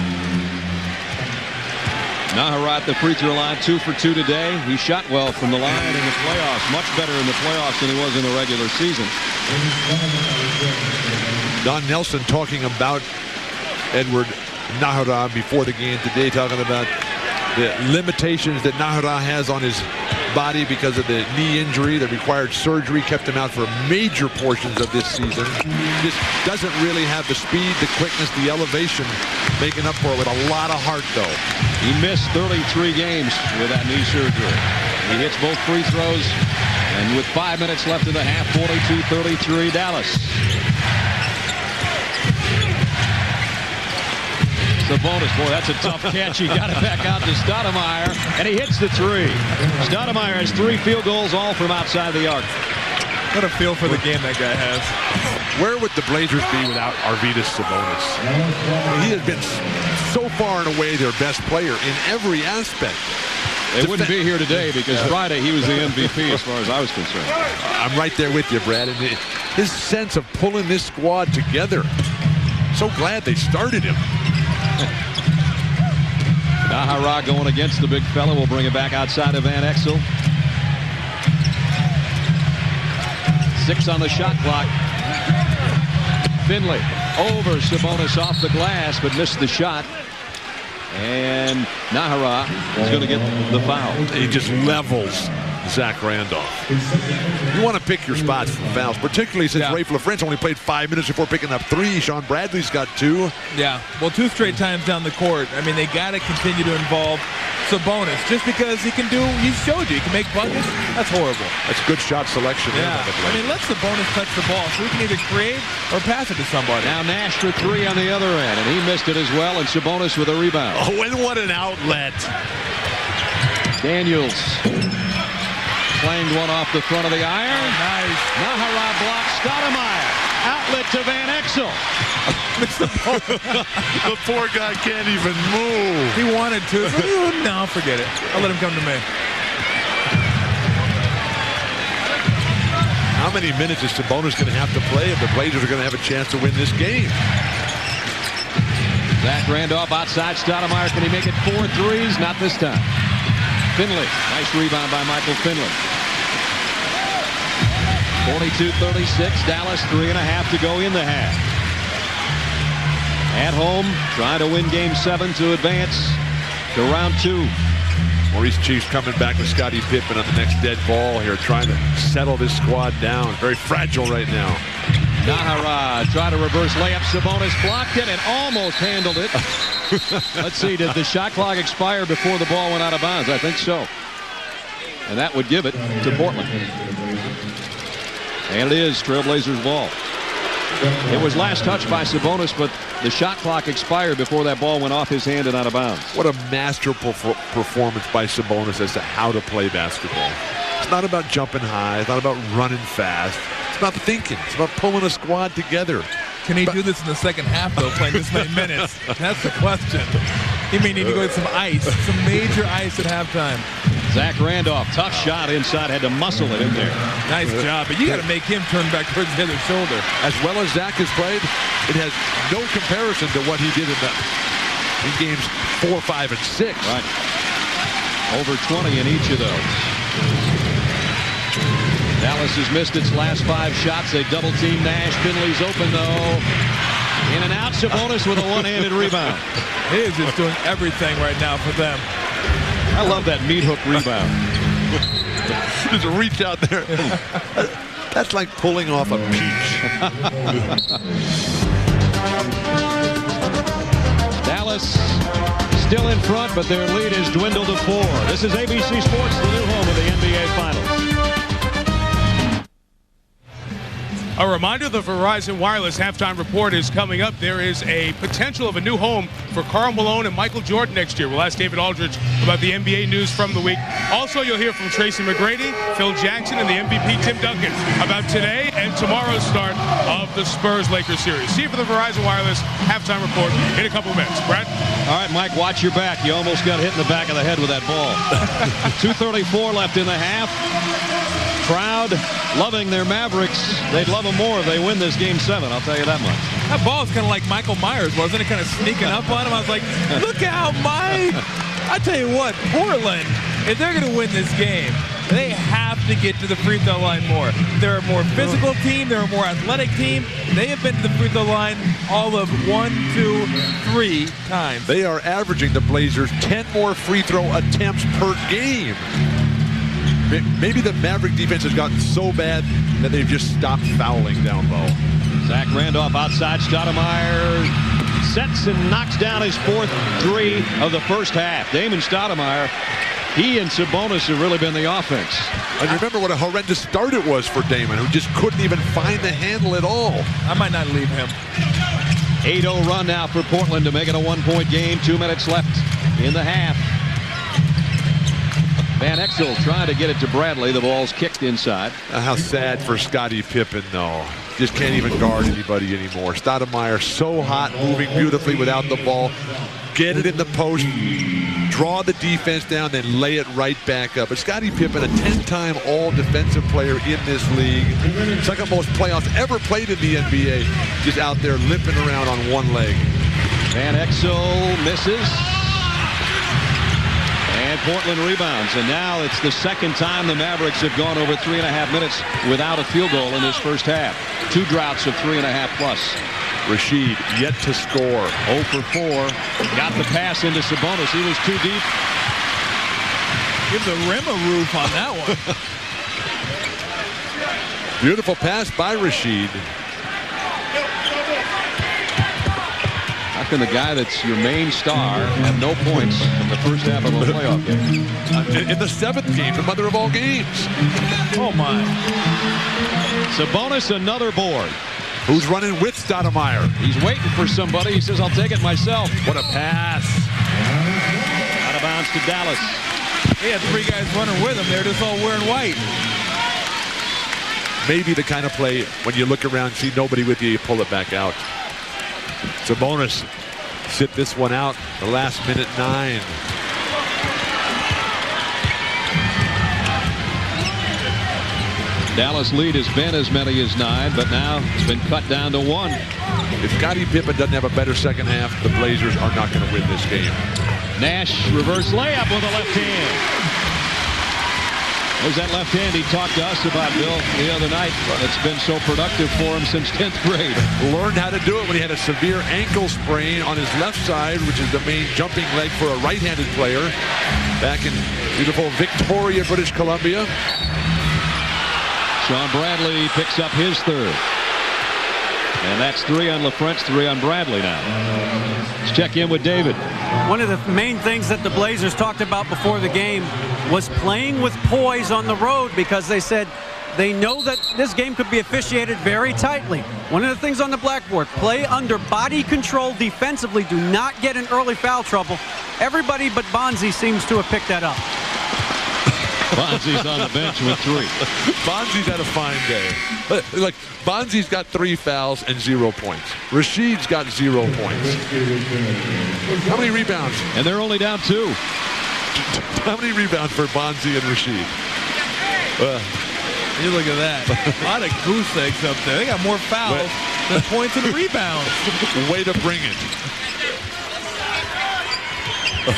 Nahara at the free throw line, 2 for 2 today. He shot well from the line in the playoffs, much better in the playoffs than he was in the regular season. Don Nelson talking about Edward Nahara before the game today, talking about the limitations that Nahara has on his body because of the knee injury that required surgery, kept him out for major portions of this season. Just doesn't really have the speed, the quickness, the elevation, making up for it with a lot of heart, though. He missed 33 games with that knee surgery. He hits both free throws, and with 5 minutes left in the half, 42-33 Dallas. Sabonis, boy, that's a tough catch. He got it back out to Stoudamire, and he hits the three. Stoudamire has 3 field goals, all from outside the arc. What a feel for the game that guy has. Where would the Blazers be without Arvydas Sabonis? He has been so far and away their best player in every aspect. They wouldn't be here today because Friday he was the MVP as far as I was concerned. I'm right there with you, Brad. And his sense of pulling this squad together. So glad they started him. Nahara going against the big fella. Will bring it back outside of Van Exel. 6 on the shot clock. Finley over Sabonis off the glass, but missed the shot. And Nahara is going to get the foul. He just levels Zach Randolph. You want to pick your spots for fouls, particularly since Rafe LaFrance only played 5 minutes before picking up 3. Sean Bradley's got 2. Yeah, well, 2 straight times down the court. I mean, they got to continue to involve Sabonis just because he can do, he showed you, he can make buckets. That's horrible. That's good shot selection. Yeah, I mean, let Sabonis touch the ball so he can either create or pass it to somebody. Now Nash for 3 on the other end, and he missed it as well, and Sabonis with a rebound. Oh, and what an outlet. Daniels claimed one off the front of the iron. Nice. Nahara blocks Stoudamire. Outlet to Van Exel. The poor guy can't even move. He wanted to. No, forget it. I'll let him come to me. How many minutes is Sabonis going to have to play if the Blazers are going to have a chance to win this game? Zach Randolph outside Stoudamire. Can he make it 4 threes? Not this time. Finley. Nice rebound by Michael Finley. 42-36. Dallas, 3.5 to go in the half. At home, trying to win Game 7 to advance to round 2. Maurice Chiefs coming back with Scottie Pippen on the next dead ball here, trying to settle this squad down. Very fragile right now. Nahara tried to reverse layup. Sabonis blocked it and almost handled it. Let's see, did the shot clock expire before the ball went out of bounds? I think so. And that would give it to Portland. And it is Trailblazers ball. It was last touched by Sabonis, but the shot clock expired before that ball went off his hand and out of bounds. What a masterful performance by Sabonis as to how to play basketball. It's not about jumping high. It's not about running fast. It's about thinking. It's about pulling a squad together. Can he do this in the second half, though, playing this many minutes? That's the question. He may need to go get some ice, some major ice at halftime. Zach Randolph, tough shot inside, had to muscle it in there. Nice job, but you got to make him turn back towards the other shoulder. As well as Zach has played, it has no comparison to what he did in games 4, 5, and 6. Right. Over 20 in each of those. Dallas has missed its last 5 shots. They double team Nash. Finley's open though. In and out. Sabonis with a one-handed rebound. He is just doing everything right now for them. I love that meat hook rebound. Just reach out there. That's like pulling off a peach. Dallas still in front, but their lead has dwindled to 4. This is ABC Sports, the new home of the NBA Finals. A reminder, the Verizon Wireless halftime report is coming up. There is a potential of a new home for Karl Malone and Michael Jordan next year. We'll ask David Aldridge about the NBA news from the week. Also, you'll hear from Tracy McGrady, Phil Jackson, and the MVP Tim Duncan about today and tomorrow's start of the Spurs-Lakers series. See you for the Verizon Wireless halftime report in a couple of minutes. Brad? All right, Mike, watch your back. You almost got hit in the back of the head with that ball. 2:34 left in the half. Crowd loving their Mavericks. They'd love them more if they win this Game 7, I'll tell you that much. That ball is kind of like Michael Myers, wasn't it? Kind of sneaking up on him. I was like, look out, Mike. I tell you what, Portland, if they're going to win this game, they have to get to the free throw line more. They're a more physical team. They're a more athletic team. They have been to the free throw line all of 1, 2, 3 times. They are averaging, the Blazers, 10 more free throw attempts per game. Maybe the Maverick defense has gotten so bad that they've just stopped fouling down low. Zach Randolph outside. Stoudamire sets and knocks down his 4th 3 of the first half. Damon Stoudamire, he and Sabonis have really been the offense. And remember what a horrendous start it was for Damon, who just couldn't even find the handle at all. I might not leave him. 8-0 run now for Portland to make it a 1-point game. 2 minutes left in the half. Van Exel trying to get it to Bradley. The ball's kicked inside. How sad for Scottie Pippen, though. Just can't even guard anybody anymore. Stoudamire so hot, moving beautifully without the ball. Get it in the post, draw the defense down, then lay it right back up. But Scottie Pippen, a 10-time all-defensive player in this league. Second most playoffs ever played in the NBA. Just out there limping around on one leg. Van Exel misses. And Portland rebounds. And now it's the second time the Mavericks have gone over 3.5 minutes without a field goal in this first half. 2 droughts of 3.5 plus. Rashid yet to score. 0 for 4. Got the pass into Sabonis. He was too deep. Give the rim a roof on that one. Beautiful pass by Rashid. How can the guy that's your main star have no points in the first half of a playoff game? In the 7th game, the mother of all games. Oh, my. Sabonis, another board. Who's running with Stoudamire? He's waiting for somebody. He says, I'll take it myself. What a pass. Out of bounds to Dallas. He had 3 guys running with him. They're just all wearing white. Maybe the kind of play when you look around, see nobody with you, you pull it back out. Sabonis sit this one out. The last minute 9. Dallas lead has been as many as 9, but now it's been cut down to 1. If Scottie Pippen doesn't have a better second half, the Blazers are not going to win this game. Nash reverse layup with a left hand. There's that left hand he talked to us about, Bill, the other night. It's been so productive for him since 10th grade. Learned how to do it when he had a severe ankle sprain on his left side, which is the main jumping leg for a right-handed player. Back in beautiful Victoria, British Columbia. Sean Bradley picks up his 3rd. And that's 3 on LaFrentz, 3 on Bradley now. Let's check in with David. One of the main things that the Blazers talked about before the game was playing with poise on the road, because they said they know that this game could be officiated very tightly. One of the things on the blackboard, play under body control defensively. Do not get in early foul trouble. Everybody but Bonzi seems to have picked that up. Bonzi's on the bench with 3. Bonzi's had a fine day. Like, Bonzi's got 3 fouls and 0 points. Rashid's got 0 points. How many rebounds? And they're only down 2. How many rebounds for Bonzi and Rashid? You look at that. A lot of goose eggs up there. They got more fouls than points and rebounds. Way to bring it.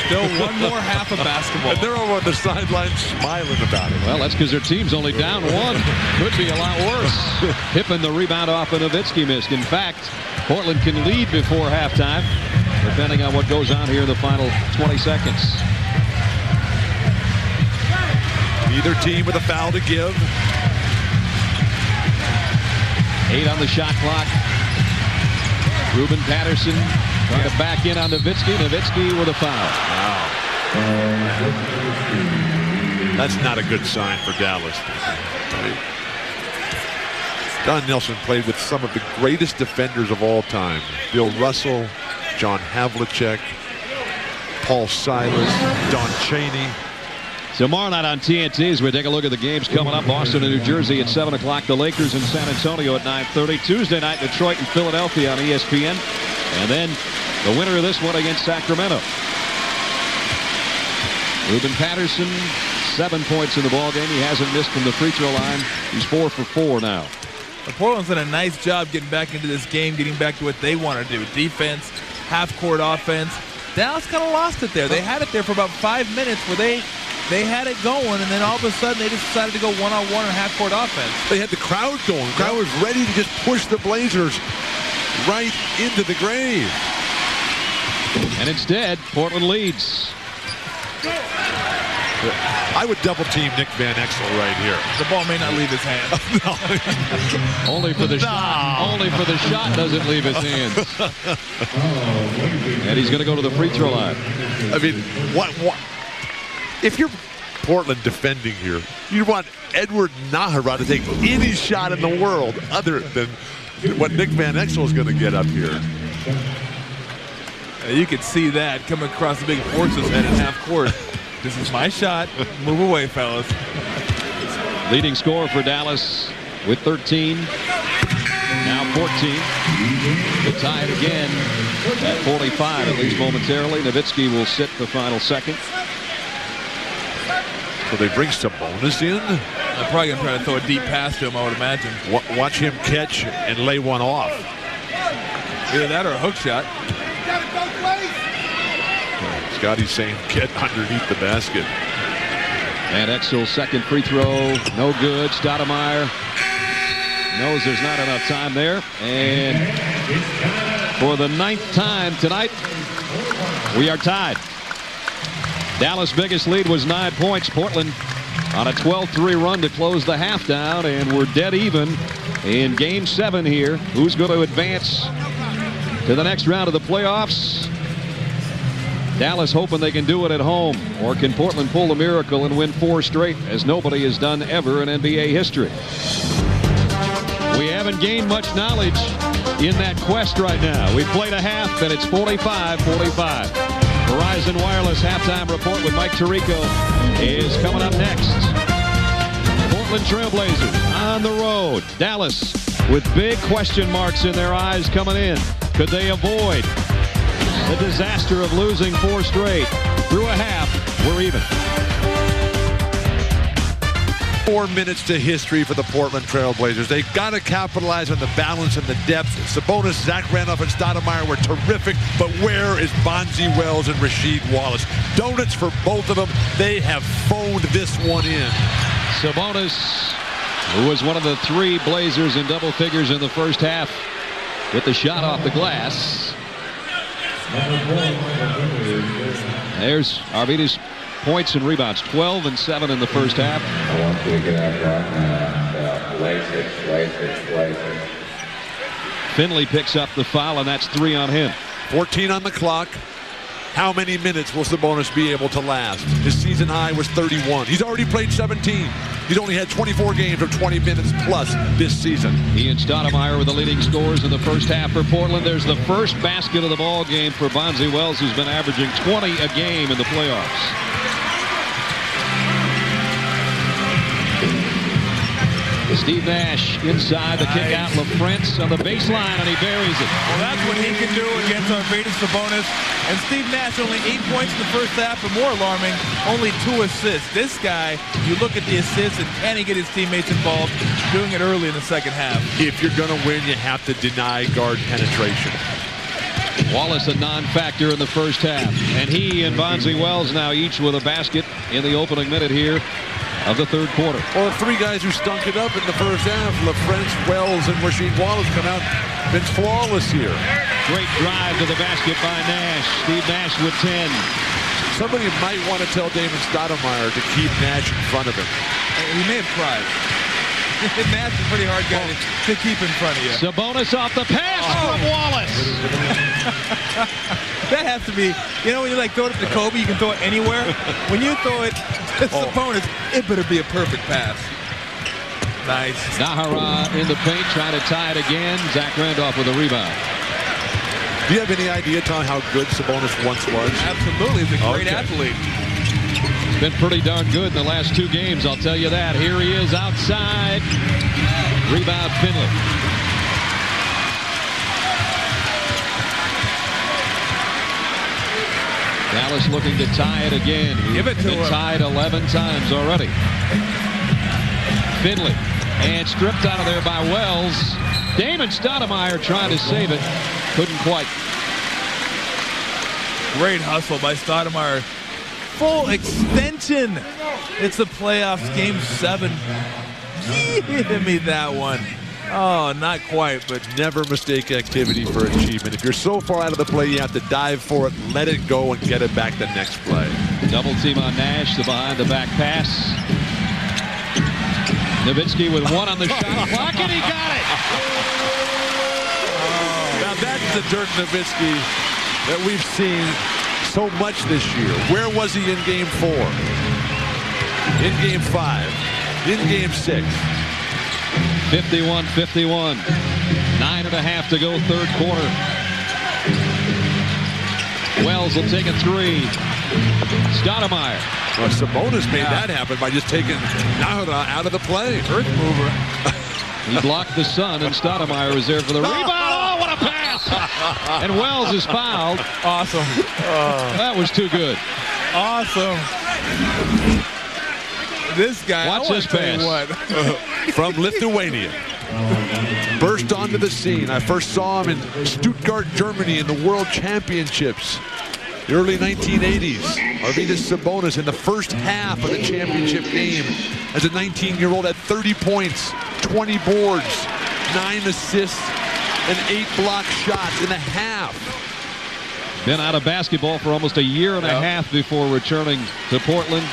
Still one more half of basketball. And they're over on the sidelines smiling about it. Well, that's because their team's only down 1. Could be a lot worse. Pippen the rebound off and Nowitzki missed. In fact, Portland can lead before halftime, depending on what goes on here in the final 20 seconds. Either team with a foul to give. 8 on the shot clock. Ruben Patterson trying to back in on Nowitzki. Nowitzki with a foul. Wow. That's not a good sign for Dallas. Don Nelson played with some of the greatest defenders of all time. Bill Russell, John Havlicek, Paul Silas, Don Chaney. Tomorrow night on TNT, as we take a look at the games coming up, Boston and New Jersey at 7 o'clock, the Lakers in San Antonio at 9:30. Tuesday night, Detroit and Philadelphia on ESPN. And then the winner of this one against Sacramento. Ruben Patterson, 7 points in the ballgame. He hasn't missed from the free throw line. He's 4 for 4 now. Portland's done a nice job getting back into this game, getting back to what they want to do. Defense, half-court offense. Dallas kind of lost it there. They had it there for about 5 minutes where they had it going, and then all of a sudden they just decided to go one-on-one and half-court offense. They had the crowd going. The crowd was ready to just push the Blazers right into the grave. And instead, Portland leads. I would double team Nick Van Exel right here. The ball may not leave his hands. Only for the shot. Only for the shot doesn't leave his hands. And he's going to go to the free throw line. I mean, what? If you're Portland defending here, you want Edward Nahara to take any shot in the world other than what Nick Van Exel is going to get up here. You could see that coming across the big horse's head in half court. This is my shot. Move away, fellas. Leading scorer for Dallas with 13. Now 14. To tie it again at 45, at least momentarily. Nowitzki will sit the final second. So they bring Sabonis in. They're probably going to try to throw a deep pass to him, I would imagine. Watch him catch and lay one off. Either that or a hook shot. Scotty's saying get underneath the basket. And Exel's second free throw, no good. Stoudamire knows there's not enough time there. And for the 9th time tonight, we are tied. Dallas' biggest lead was 9 points. Portland on a 12-3 run to close the half down, and we're dead even in Game 7 here. Who's going to advance to the next round of the playoffs? Dallas hoping they can do it at home, or can Portland pull a miracle and win 4 straight, as nobody has done ever in NBA history? We haven't gained much knowledge in that quest right now. We've played a half, and it's 45-45. Verizon Wireless halftime report with Mike Tirico is coming up next. Portland Trailblazers on the road. Dallas with big question marks in their eyes coming in. Could they avoid the disaster of losing 4 straight? Through a half, we're even. 4 minutes to history for the Portland Trailblazers. They've got to capitalize on the balance and the depth. Sabonis, Zach Randolph, and Stoudamire were terrific, but where is Bonzi Wells and Rasheed Wallace? Donuts for both of them. They have phoned this one in. Sabonis, who was one of the 3 Blazers in double figures in the first half, with the shot off the glass. There's Arvidas' points and rebounds, 12 and 7 in the first half. I want you to get out right. Finley picks up the foul, and that's 3 on him. 14 on the clock. How many minutes will Sabonis be able to last? His season high was 31. He's already played 17. He's only had 24 games of 20 minutes plus this season. He and Stoudamire were the leading scorers in the first half for Portland. There's the first basket of the ball game for Bonzi Wells, who's been averaging 20 a game in the playoffs. Steve Nash inside the kick out. LaFrance on the baseline, and he buries it. Well, that's what he can do against Arvidas Sabonis. And Steve Nash only 8 points in the first half, but more alarming, only 2 assists. This guy, you look at the assists, and can he get his teammates involved, doing it early in the second half. If you're going to win, you have to deny guard penetration. Wallace a non-factor in the first half. And he and Bonzi Wells now each with a basket in the opening minute here of the third quarter. Well, the 3 guys who stunk it up in the first half, LaFrance, Wells, and Rasheed Wallace, come out been flawless here. Great drive to the basket by Nash. Steve Nash with 10. Somebody might want to tell Damon Stoudamire to keep Nash in front of him. He may have tried. Nash is a pretty hard guy to keep in front of you. Sabonis off the pass from Wallace. That has to be, you know, when you like throw it to Kobe, you can throw it anywhere. When you throw it to Sabonis, it better be a perfect pass. Nice. Nahara in the paint, trying to tie it again. Zach Randolph with a rebound. Do you have any idea, Tom, how good Sabonis once was? Absolutely. He's a great athlete. He's been pretty darn good in the last 2 games, I'll tell you that. Here he is outside. Rebound, Finley. Dallas looking to tie it again. Give it to him. Tied 11 times already. Finley. And stripped out of there by Wells. Damon Stoudamire trying to save it. Couldn't quite. Great hustle by Stoudamire. Full extension. It's the playoffs, game 7. Give me that one. Oh, not quite, but never mistake activity for achievement. If you're so far out of the play, you have to dive for it, let it go, and get it back the next play. Double team on Nash, the behind the back pass. Nowitzki with 1 on the shot clock, and he got it. Now that's the Dirk Nowitzki that we've seen so much this year. Where was he in game 4? In game 5? In game 6? 51-51. 9.5 to go, third quarter. Wells will take a 3. Stoudamire. Well, Sabonis made that happen by just taking Nahara out of the play. Earth mover. He blocked the sun, and Stoudamire was there for the rebound. Oh, what a pass! And Wells is fouled. Awesome. That was too good. Awesome. This guy, watch this pass. From Lithuania. Burst onto the scene. I first saw him in Stuttgart, Germany in the World Championships. The early 1980s. Arvydas Sabonis in the first half of the championship game as a 19-year-old had 30 points, 20 boards, 9 assists, and 8 block shots in a half. Been out of basketball for almost a year and a half before returning to Portland.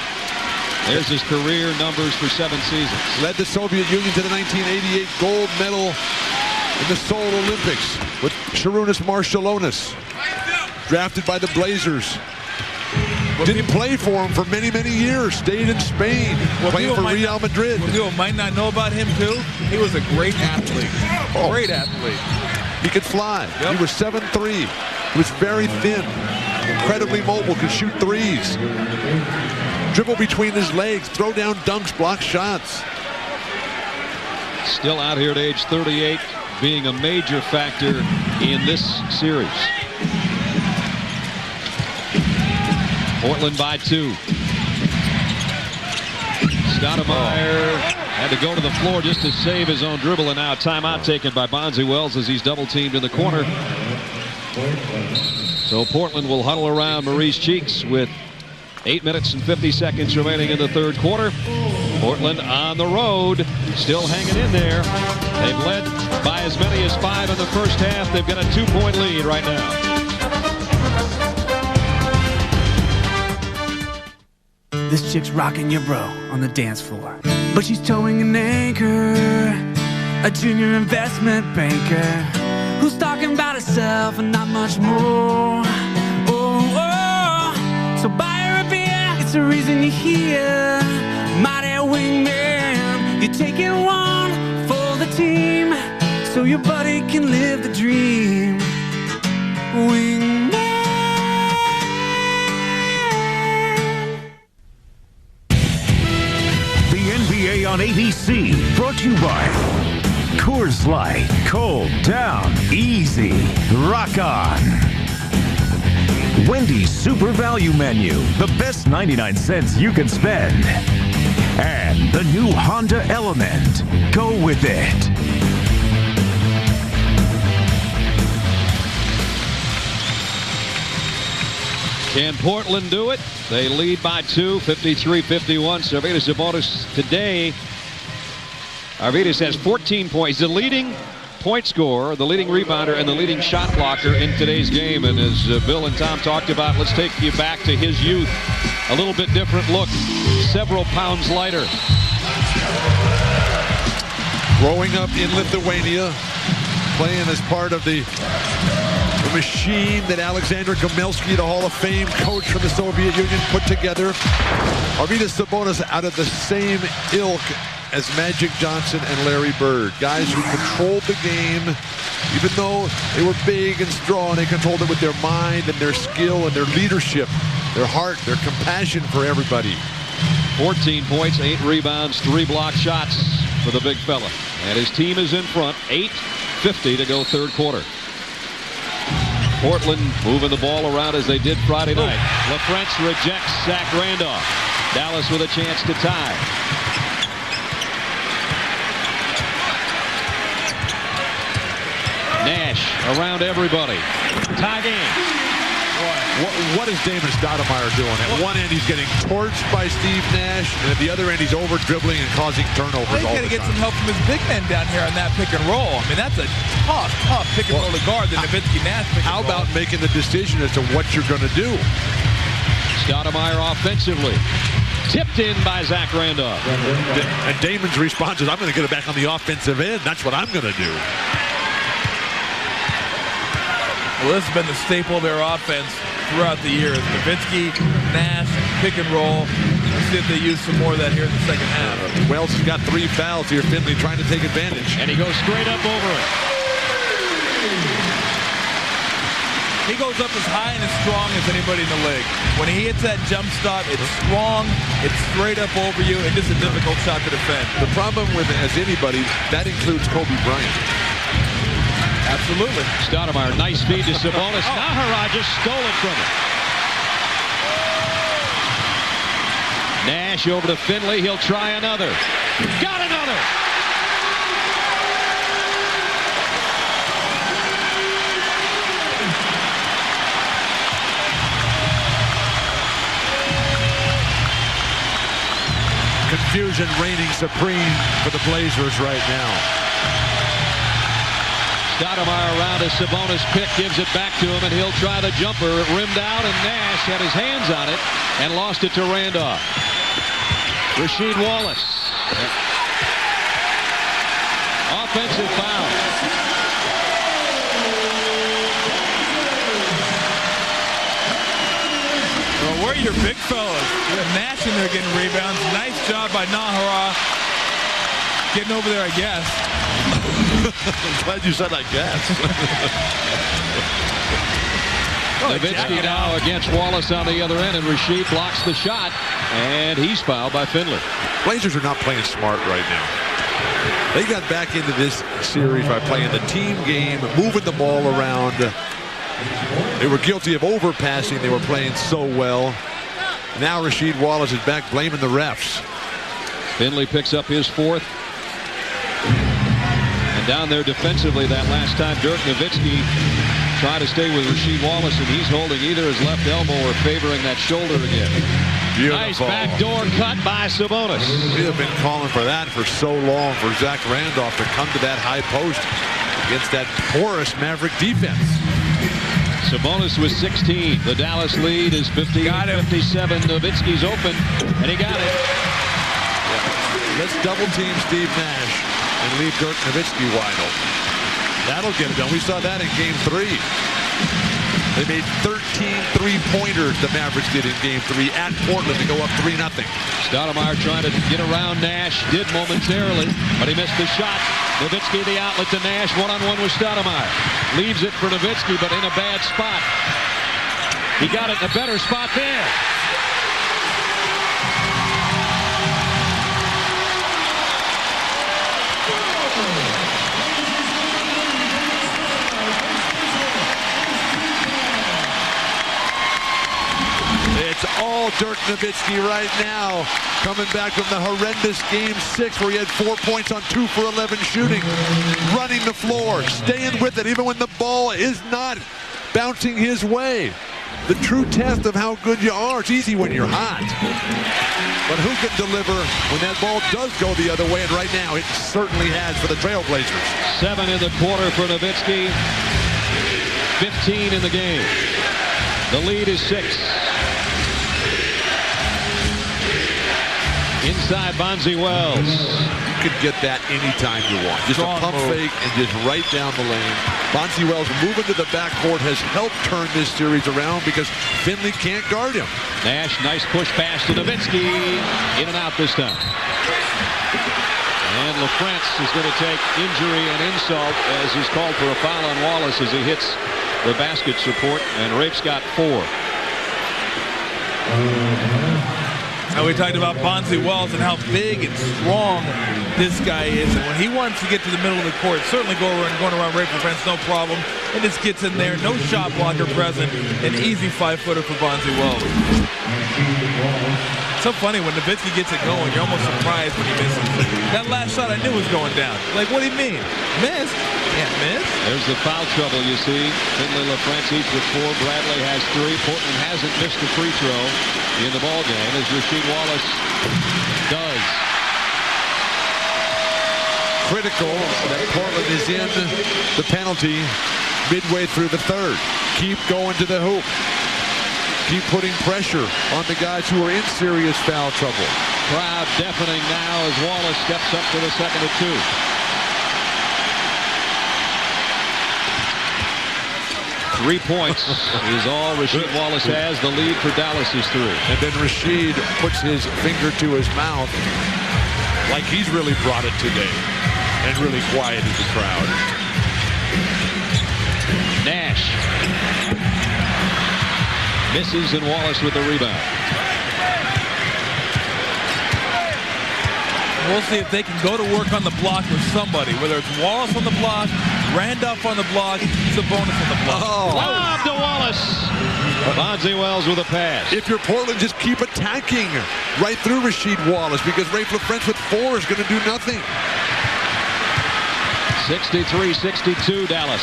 There's his career numbers for 7 seasons. Led the Soviet Union to the 1988 gold medal in the Seoul Olympics with Sharunas Marshallonis. Drafted by the Blazers. Didn't play for him for many, many years. Stayed in Spain, playing for Real Madrid. What people might not know about him, too, he was a great athlete. Great athlete. He could fly. He was 7'3". He was very thin. Incredibly mobile, could shoot threes. Dribble between his legs, throw down dunks, block shots. Still out here at age 38, being a major factor in this series. Portland by 2. Stoudamire had to go to the floor just to save his own dribble, and now a timeout taken by Bonzi Wells as he's double teamed in the corner. So Portland will huddle around Maurice Cheeks with 8 minutes and 50 seconds remaining in the third quarter. Portland on the road, still hanging in there. They've led by as many as 5 in the first half. They've got a 2-point lead right now. This chick's rocking your bro on the dance floor, but she's towing an anchor, a junior investment banker who's talking about herself and not much more. So buy her a beer, it's the reason you're here. Mighty wingman, you're taking one for the team, so your buddy can live the dream. Wingman. On ABC, brought to you by Coors Light, cold down, easy, rock on. Wendy's Super Value Menu, the best 99 cents you can spend. And the new Honda Element, go with it. Can Portland do it? They lead by 2, 53-51. Arvydas Sabonis today. Arvydas has 14 points. He's the leading point scorer, the leading rebounder, and the leading shot blocker in today's game. And as Bill and Tom talked about, let's take you back to his youth. A little bit different look. Several pounds lighter. Growing up in Lithuania, playing as part of the machine that Alexander Gomelski, the Hall of Fame coach from the Soviet Union, put together. Arvydas Sabonis out of the same ilk as Magic Johnson and Larry Bird. Guys who controlled the game, even though they were big and strong, they controlled it with their mind and their skill and their leadership, their heart, their compassion for everybody. 14 points, 8 rebounds, 3 block shots for the big fella. And his team is in front, 8:50 to go third quarter. Portland moving the ball around as they did Friday night. LaFrentz rejects Zach Randolph. Dallas with a chance to tie. Nash around everybody. Tie game. What is Damon Stoudamire doing? At one end, he's getting torched by Steve Nash, and at the other end, he's over-dribbling and causing turnovers all the time. He's got to get some help from his big men down here on that pick and roll. I mean, that's a tough pick and roll to guard, the Nowitzki-Nash pick and roll. How about making the decision as to what you're going to do? Stoudamire offensively. Tipped in by Zach Randolph. And Damon's response is, I'm going to get it back on the offensive end. That's what I'm going to do. Well, this has been the staple of their offense throughout the years. Nowitzki, Nash, pick and roll. Let's see if they use some more of that here in the second half. Wells has got 3 fouls here. Finley trying to take advantage. And he goes straight up over it. He goes up as high and as strong as anybody in the league. When he hits that jump stop, it's strong, it's straight up over you, and just a difficult shot to defend. The problem with it, as anybody, that includes Kobe Bryant. Absolutely. Stoudamire, nice feed to Sabonis. Nahara just stole it from him. Nash over to Finley. He'll try another. Got another. Confusion reigning supreme for the Blazers right now. Stoudamire around a Sabonis pick, gives it back to him, and he'll try the jumper. It rimmed out, and Nash had his hands on it and lost it to Randolph. Rasheed Wallace. Offensive foul. Well, where are your big fellas? You have Nash in there getting rebounds. Nice job by Nahara. Getting over there, I guess. I'm glad you said I guess. Nowitzki now against Wallace on the other end, and Rasheed blocks the shot, and he's fouled by Finley. Blazers are not playing smart right now. They got back into this series by playing the team game, moving the ball around. They were guilty of overpassing. They were playing so well. Now Rasheed Wallace is back blaming the refs. Finley picks up his 4th. And down there defensively that last time, Dirk Nowitzki tried to stay with Rasheed Wallace, and he's holding either his left elbow or favoring that shoulder again. Beautiful. Nice backdoor cut by Sabonis. We have been calling for that for so long, for Zach Randolph to come to that high post against that porous Maverick defense. Sabonis with 16. The Dallas lead is 58-57. Nowitzki's open, and he got it. Let's double team Steve Nash and leave Dirk Nowitzki wide open. That'll get it done. We saw that in Game 3. They made 13 three-pointers, the Mavericks did in Game 3 at Portland to go up 3-0. Stoudamire trying to get around Nash. Did momentarily, but he missed the shot. Nowitzki the outlet to Nash. One-on-one with Stoudamire. Leaves it for Nowitzki, but in a bad spot. He got it in a better spot there. It's all Dirk Nowitzki right now, coming back from the horrendous Game 6 where he had 4 points on 2 for 11 shooting, running the floor, staying with it even when the ball is not bouncing his way. The true test of how good you are. It's easy when you're hot, but who can deliver when that ball does go the other way? And right now it certainly has for the Trailblazers. 7 in the quarter for Nowitzki, 15 in the game. The lead is 6. Inside Bonzi Wells. You could get that anytime you want. Just Strong a pump move. fake and just right down the lane. Bonzi Wells moving to the backcourt has helped turn this series around because Finley can't guard him. Nash, nice push pass to Nowitzki. In and out this time. LaFrance is going to take injury and insult as he's called for a foul on Wallace as he hits the basket support, and Rafe's got 4. Now we talked about Bonzi Wells and how big and strong this guy is. And when he wants to get to the middle of the court, certainly going around Rafe LaFrance, no problem. And just gets in there, no shot blocker present. An easy 5-footer for Bonzi Wells. So funny when Nowitzki gets it going, you're almost surprised when he misses. That last shot I knew was going down. Like, what do you mean? Miss? Can't miss. There's the foul trouble you see. Finley, LaFrance each with 4. Bradley has 3. Portland hasn't missed a free throw in the ball game as Rasheed Wallace does. Critical that Portland is in the penalty midway through the third. Keep going to the hoop. Keep putting pressure on the guys who are in serious foul trouble. Crowd deafening now as Wallace steps up to the second and 2. Three points is all Rasheed Wallace has. The lead for Dallas is 3. And then Rasheed puts his finger to his mouth like he's really brought it today and really quieted the crowd. Nash misses, and Wallace with the rebound. We'll see if they can go to work on the block with somebody, whether it's Wallace on the block, Randolph on the block, Sabonis on the block. Oh. Lob to Wallace. Bonzi Wells with a pass. If you're Portland, just keep attacking right through Rasheed Wallace, because Rafe LaFrance with 4 is going to do nothing. 63-62 Dallas.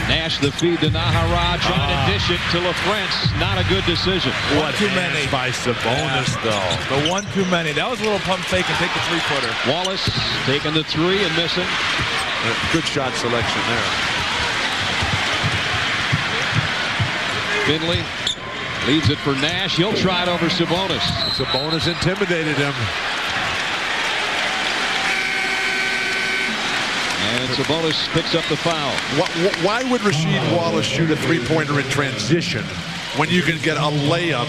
Nash the feed to Nahara, trying to dish it to LaFrance. Not a good decision. One too many by Sabonis, though. The one too many. That was a little pump fake and take the 3-footer. Wallace taking the 3 and missing. Good shot selection there. Finley leaves it for Nash. He'll try it over Sabonis. Sabonis intimidated him. And Sabonis picks up the foul. Why would Rasheed Wallace shoot a 3-pointer in transition when you can get a layup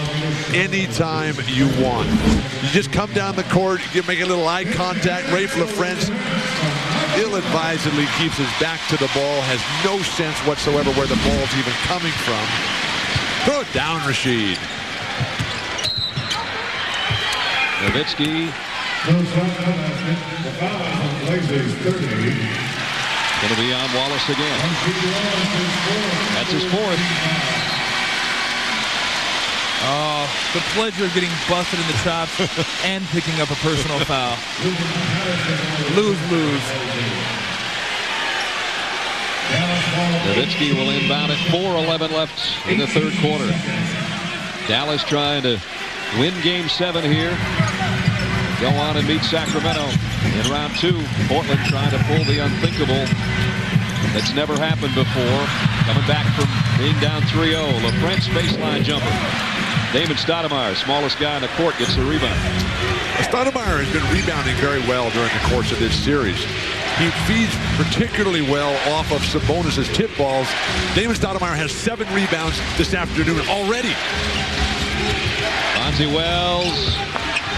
anytime you want? You just come down the court, you make a little eye contact. Rafe LaFrance ill-advisedly keeps his back to the ball, has no sense whatsoever where the ball's even coming from. Throw it down, Rasheed. Nowitzki. Going to be on Wallace again. That's his 4th. Oh, the pleasure of getting busted in the chops and picking up a personal foul. Lose. Nowitzki will inbound it. 4:11 left in the third quarter. Dallas trying to win Game 7 here. Go on and beat Sacramento in round 2. Portland trying to pull the unthinkable. That's never happened before. Coming back from being down 3-0. LaFrance baseline jumper. David Stoudamire, smallest guy in the court, gets the rebound. Stoudamire has been rebounding very well during the course of this series. He feeds particularly well off of Sabonis' tip balls. David Stoudamire has 7 rebounds this afternoon already. Bonzi Wells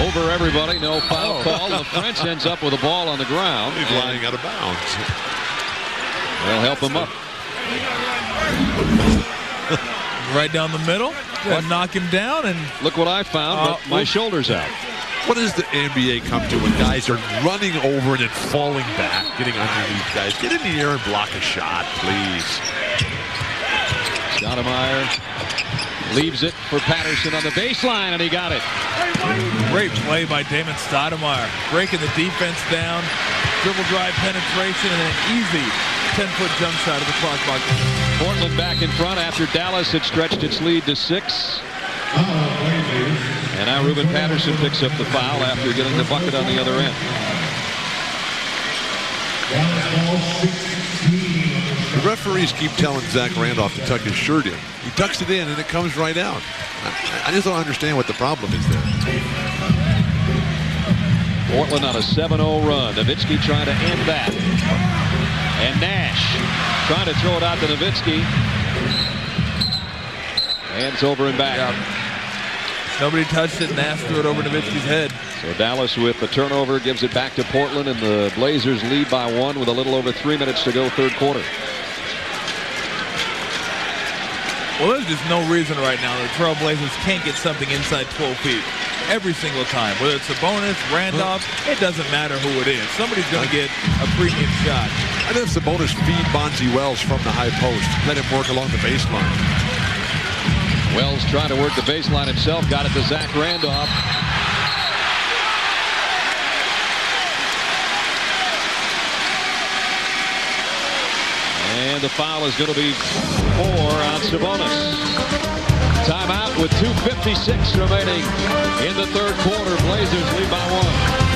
over everybody, no foul call. LaFrance ends up with a ball on the ground. He's lying out of bounds. They'll help him up. Right down the middle. Knock him down and look what I found. But my shoulder's out. What does the NBA come to when guys are running over and then falling back, getting underneath guys? Get in the air and block a shot, please. Stoudamire leaves it for Patterson on the baseline, and he got it. Great play by Damon Stoudamire. Breaking the defense down, dribble drive penetration, and an easy 10-foot jump shot of the clock box. Portland back in front after Dallas had stretched its lead to 6. And now Ruben Patterson picks up the foul after getting the bucket on the other end. The referees keep telling Zach Randolph to tuck his shirt in. He tucks it in and it comes right out. I just don't understand what the problem is there. Portland on a 7-0 run. Nowitzki trying to end that. And Nash trying to throw it out to Nowitzki. Hands over and back. Nobody touched it. Nash threw it over Nowitzki's head. So Dallas with the turnover gives it back to Portland, and the Blazers lead by 1 with a little over 3 minutes to go, third quarter. Well, there's just no reason right now the Trailblazers can't get something inside 12 feet every single time. Whether it's Sabonis, Randolph, it doesn't matter who it is. Somebody's going to get a premium shot. I think Sabonis feed Bonzi Wells from the high post. Let him work along the baseline. Wells trying to work the baseline himself. Got it to Zach Randolph. And the foul is going to be 4 on Sabonis. Timeout with 2:56 remaining in the third quarter. Blazers lead by 1.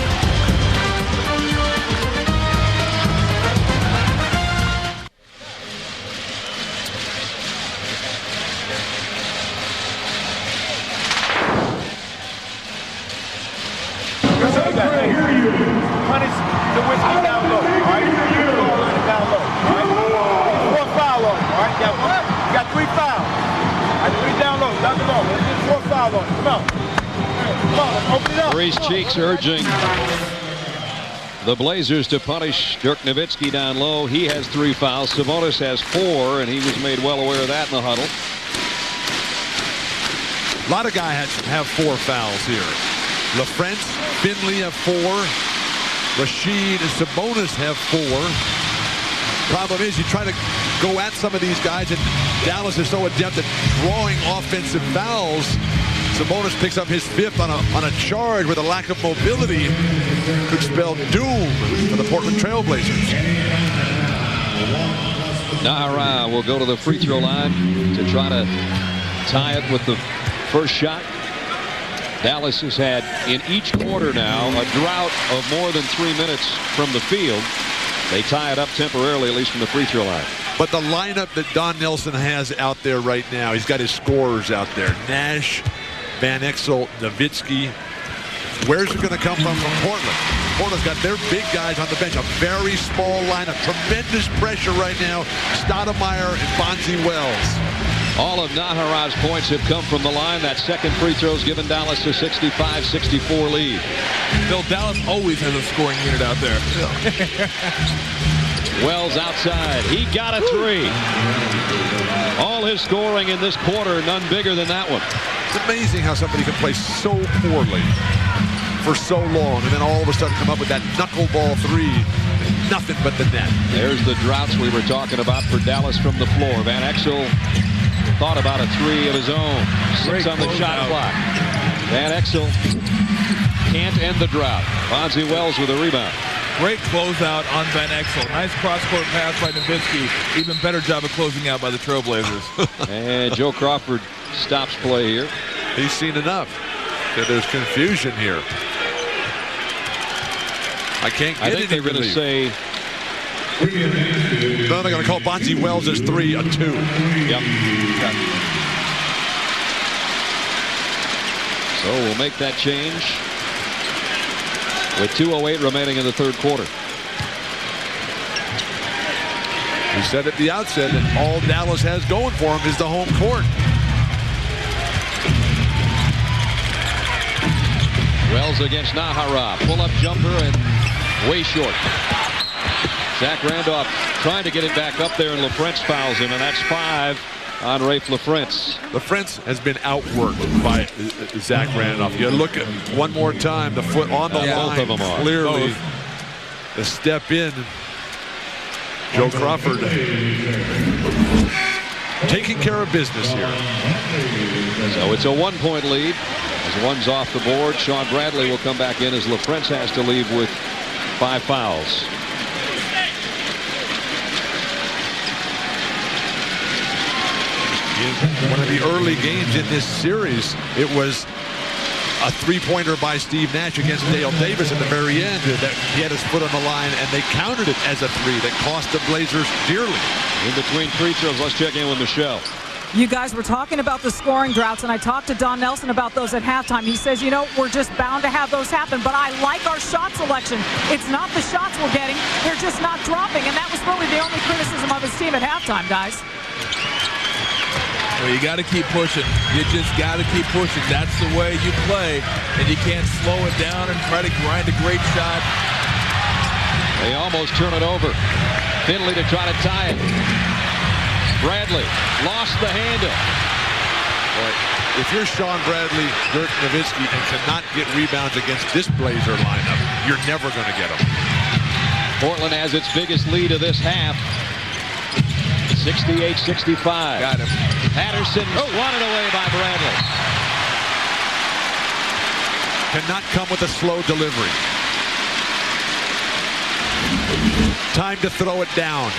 Punish Nowitzki down low, all right? Down low, all right? 4 foul on him, all right? You got 3 fouls. I 3 down low, down low. Let's get 4 foul on him. Come on. Come on, let's open it up. Maurice Cheeks urging the Blazers to punish Dirk Nowitzki down low. He has 3 fouls. Sabonis has 4, and he was made well aware of that in the huddle. A lot of guys have 4 fouls here. LaFrance, Finley have 4. Rashid and Sabonis have 4. Problem is, you try to go at some of these guys, and Dallas is so adept at drawing offensive fouls. Sabonis picks up his 5th on a charge with a lack of mobility. Could spell doom for the Portland Trailblazers. Nahara will go to the free throw line to try to tie it with the first shot. Dallas has had in each quarter now a drought of more than 3 minutes from the field. They tie it up temporarily, at least from the free throw line. But the lineup that Don Nelson has out there right now, he's got his scorers out there. Nash, Van Exel, Nowitzki. Where's it going to come from Portland? Portland's got their big guys on the bench. A very small lineup. Tremendous pressure right now. Stoudamire and Bonzi Wells. All of Nahara's points have come from the line. That second free throw's given Dallas a 65-64 lead. Bill, Dallas always has a scoring unit out there. Wells outside. He got a 3. All his scoring in this quarter, none bigger than that one. It's amazing how somebody can play so poorly for so long and then all of a sudden come up with that knuckleball 3. Nothing but the net. There's the droughts we were talking about for Dallas from the floor. Van Exel thought about a 3 of his own. 6 on the shot clock. Van Exel can't end the drought. Bonzi Wells with a rebound. Great closeout on Van Exel. Nice cross-court pass by Nowitzki. Even better job of closing out by the Trailblazers. And Joe Crawford stops play here. He's seen enough. There's confusion here. I can't get it. I think they're going to say. No, they're going to call Bonzi Wells as 3 a 2. Yep. So we'll make that change with 2:08 remaining in the third quarter. We said at the outset that all Dallas has going for him is the home court. Wells against Nahara. Pull-up jumper and way short. Zach Randolph trying to get it back up there, and LaFrance fouls him, and that's 5 on Rafe LaFrance. LaFrance has been outworked by Zach Randolph. You look at one more time, the foot on the line. Both of them are. Clearly, the step in. Joe Crawford taking care of business here. So it's a 1-point lead. As one's off the board, Sean Bradley will come back in as LaFrance has to leave with 5 fouls. In one of the early games in this series, it was a 3-pointer by Steve Nash against Dale Davis at the very end. That he had his foot on the line, and they counted it as a 3 that cost the Blazers dearly. In between free throws, let's check in with Michelle. You guys were talking about the scoring droughts, and I talked to Don Nelson about those at halftime. He says, you know, we're just bound to have those happen, but I like our shot selection. It's not the shots we're getting. They're just not dropping, and that was really the only criticism of his team at halftime, guys. Well, you got to keep pushing. You just got to keep pushing. That's the way you play, and you can't slow it down and try to grind a great shot. They almost turn it over. Finley to try to tie it. Bradley lost the handle. Boy, if you're Sean Bradley, Dirk Nowitzki, and cannot get rebounds against this Blazer lineup, you're never going to get them. Portland has its biggest lead of this half. 68-65. Got him. Patterson wanted away by Bradley. Cannot come with a slow delivery. Time to throw it down.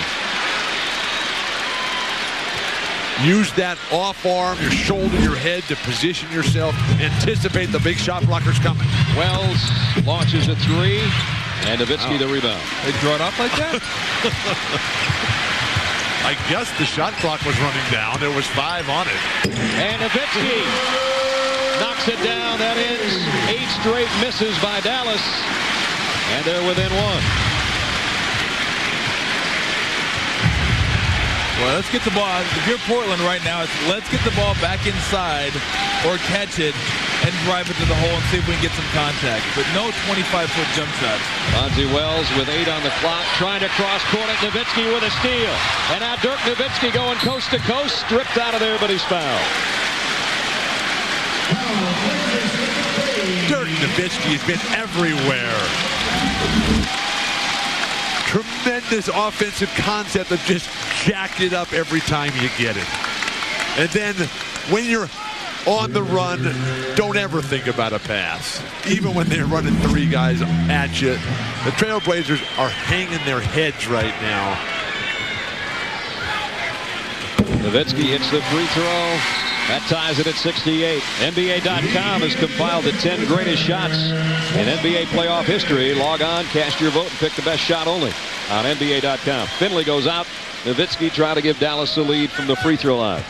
Use that off arm, your shoulder, your head to position yourself. Anticipate the big shot blockers coming. Wells launches a three, and Nowitzki the rebound. They draw it up like that? I guess the shot clock was running down. There was 5 on it. And Nowitzki knocks it down. That ends 8 straight misses by Dallas, and they're within 1. Well, let's get the ball. If you're Portland right now, it's let's get the ball back inside or catch it and drive it to the hole and see if we can get some contact. But no 25-foot jump shots. Bonzi Wells with 8 on the clock, trying to cross court at Nowitzki with a steal. And now Dirk Nowitzki going coast to coast, stripped out of there, but he's fouled. Dirk Nowitzki has been everywhere. Tremendous offensive concept of just jack it up every time you get it. And then when you're on the run, don't ever think about a pass. Even when they're running 3 guys at you. The Trailblazers are hanging their heads right now. Nowitzki hits the free throw. That ties it at 68. NBA.com has compiled the 10 greatest shots in NBA playoff history. Log on, cast your vote, and pick the best shot only on NBA.com. Finley goes out. Nowitzki trying to give Dallas the lead from the free throw line.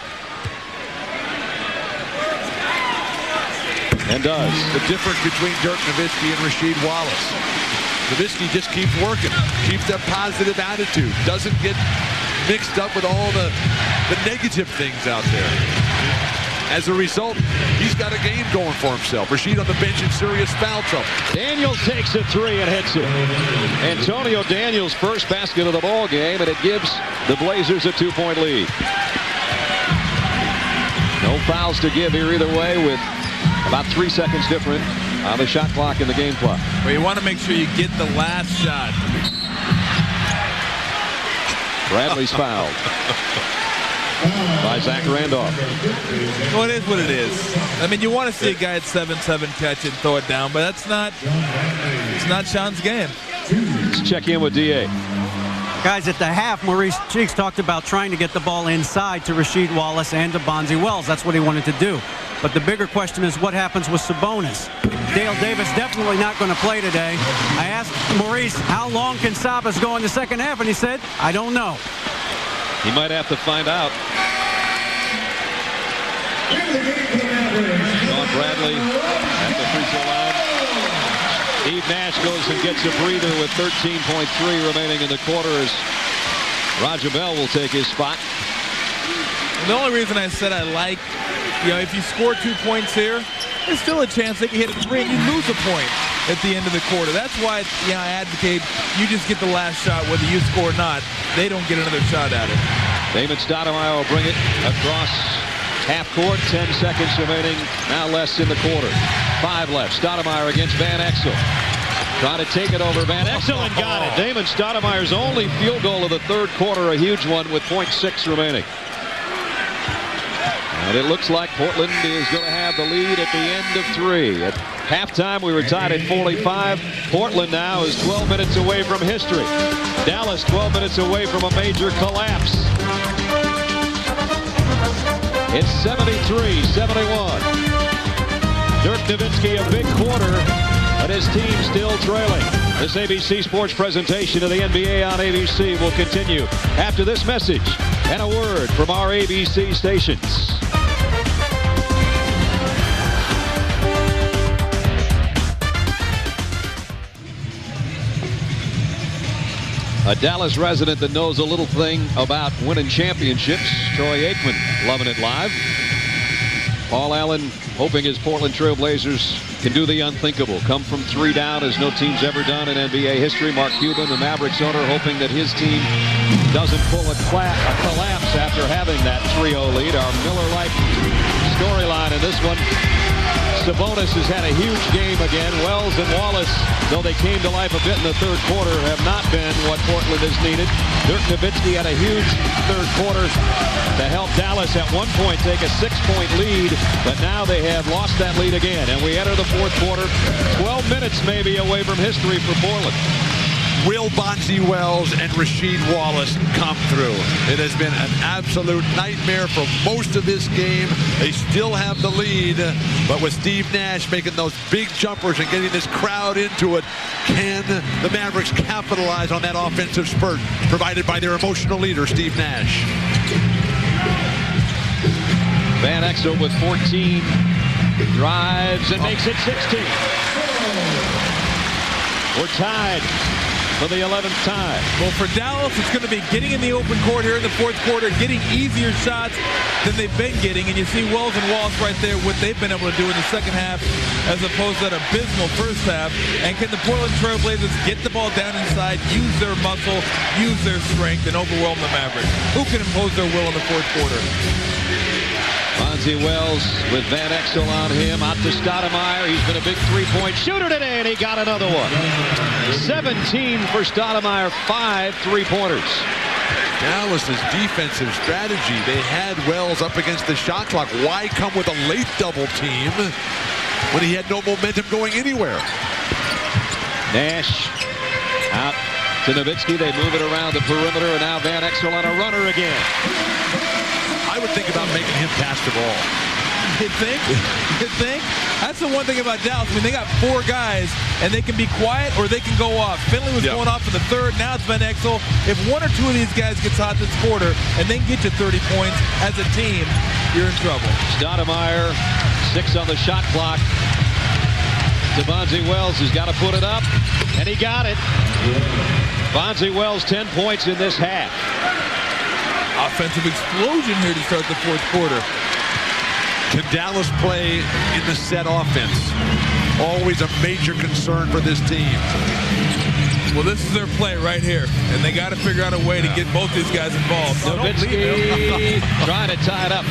And does. The difference between Dirk Nowitzki and Rasheed Wallace. Nowitzki just keeps working, keeps that positive attitude, doesn't get mixed up with all the negative things out there. As a result, he's got a game going for himself. Rasheed on the bench in serious foul trouble. Daniels takes a 3 and hits it. Antonio Daniels' first basket of the ball game, and it gives the Blazers a 2-point lead. No fouls to give here either way, with about 3 seconds different on the shot clock and the game clock. Well, you want to make sure you get the last shot. Bradley's fouled by Zach Randolph. Well, it is what it is. I mean, you want to see a guy at 7-7 catch it and throw it down, but it's not Sean's game. Let's check in with D.A. Guys, at the half, Maurice Cheeks talked about trying to get the ball inside to Rasheed Wallace and to Bonzi Wells. That's what he wanted to do. But the bigger question is what happens with Sabonis. Dale Davis definitely not going to play today. I asked Maurice, how long can Sabas go in the second half? And he said, I don't know. He might have to find out. Sean Bradley at the free throw line. Steve Nash goes and gets a breather with 13.3 remaining in the quarter as Roger Bell will take his spot. The only reason I said I like, if you score 2 points here, there's still a chance they can hit a 3 and you lose a point at the end of the quarter. That's why I advocate you just get the last shot whether you score or not. They don't get another shot at it. Damon Stoudamire will bring it across half court. 10 seconds remaining. Now less in the quarter. 5 left. Stoudamire against Van Exel. Trying to take it over Van Exel and got it. Damon Stoudamire's only field goal of the third quarter, a huge one with 0.6 remaining. And it looks like Portland is going to have the lead at the end of 3. At halftime, we were tied at 45. Portland now is 12 minutes away from history. Dallas 12 minutes away from a major collapse. It's 73-71. Dirk Nowitzki, a big quarter, but his team still trailing. This ABC Sports presentation of the NBA on ABC will continue after this message and a word from our ABC stations. A Dallas resident that knows a little thing about winning championships. Troy Aikman loving it live. Paul Allen hoping his Portland Trail Blazers can do the unthinkable. Come from 3 down as no team's ever done in NBA history. Mark Cuban, the Mavericks owner, hoping that his team doesn't pull a collapse after having that 3-0 lead. Our Miller-like storyline in this one. Sabonis has had a huge game again. Wells and Wallace, though they came to life a bit in the third quarter, have not been what Portland has needed. Dirk Nowitzki had a huge third quarter to help Dallas at one point take a 6-point lead, but now they have lost that lead again. And we enter the fourth quarter, 12 minutes maybe away from history for Portland. Will Bonzi Wells and Rasheed Wallace come through? It has been an absolute nightmare for most of this game. They still have the lead, but with Steve Nash making those big jumpers and getting this crowd into it, can the Mavericks capitalize on that offensive spurt provided by their emotional leader, Steve Nash? Van Exel with 14 drives and makes it 16. We're tied for the 11th time. Well, for Dallas, it's going to be getting in the open court here in the fourth quarter, getting easier shots than they've been getting. And you see Wells and Wallace right there, what they've been able to do in the second half as opposed to that abysmal first half. And can the Portland Trail Blazers get the ball down inside, use their muscle, use their strength, and overwhelm the Mavericks? Who can impose their will in the fourth quarter? Bonzi Wells with Van Exel on him. Out to Stoudamire. He's been a big three-point shooter today, and he got another one. 17 for Stoudamire, 5 3-pointers. Dallas's defensive strategy. They had Wells up against the shot clock. Why come with a late double team when he had no momentum going anywhere? Nash out to Nowitzki. They move it around the perimeter, and now Van Exel on a runner again. I would think about making him pass the ball. You think? You think? That's the one thing about Dallas. I mean, they got 4 guys, and they can be quiet or they can go off. Finley was going off in the third. Now it's Van Exel. If 1 or 2 of these guys gets hot this quarter and then get you 30 points as a team, you're in trouble. Stoudamire, 6 on the shot clock. To Bonzi Wells, he's got to put it up, and he got it. Bonzi Wells, 10 points in this half. Offensive explosion here to start the fourth quarter. Can Dallas play in the set offense? Always a major concern for this team. Well, this is their play right here, and they got to figure out a way to get both these guys involved. Nowitzki trying to tie it up.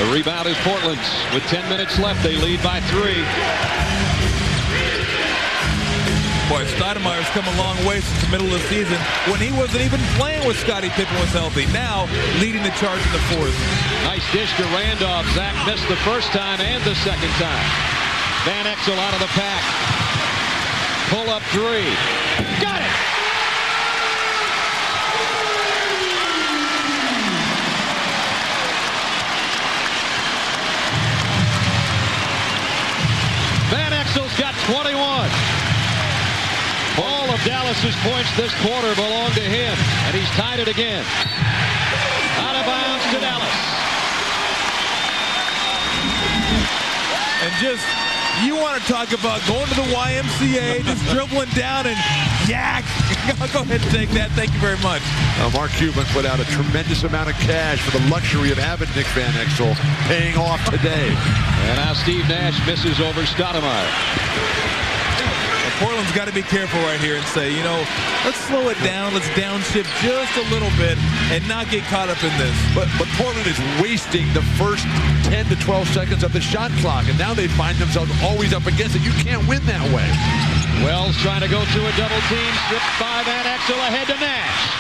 The rebound is Portland's. With 10 minutes left, they lead by 3. Boy, Stoudamire's come a long way since the middle of the season when he wasn't even playing with Scottie Pippen was healthy. Now, leading the charge in the fourth. Nice dish to Randolph. Zach missed the first time and the second time. Van Exel out of the pack. Pull up 3. Got it! Van Exel's got 21. All of Dallas's points this quarter belong to him, and he's tied it again. Out of bounds to Dallas. And just, you want to talk about going to the YMCA, just dribbling down and yak. Go ahead and take that. Thank you very much. Mark Cuban put out a tremendous amount of cash for the luxury of having Nick Van Exel, paying off today. And now Steve Nash misses over Stoudamire. Portland's got to be careful right here and say, you know, let's slow it down, let's downshift just a little bit and not get caught up in this. But Portland is wasting the first 10 to 12 seconds of the shot clock, and now they find themselves always up against it. You can't win that way. Wells trying to go through a double team, stripped by Van Exel, ahead to Nash.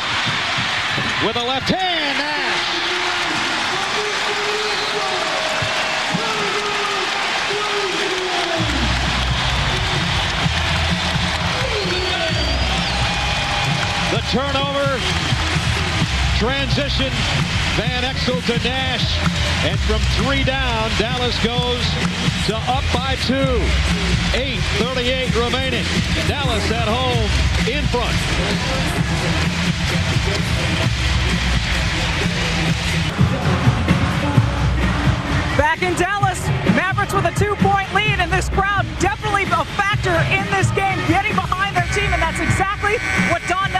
With a left hand, Nash. The turnover, transition, Van Exel to Nash, and from 3 down, Dallas goes to up by 2. 8:38 remaining. Dallas at home in front. Back in Dallas, Mavericks with a 2-point lead, and this crowd definitely a factor in this game, getting behind their team, and that's exactly what Don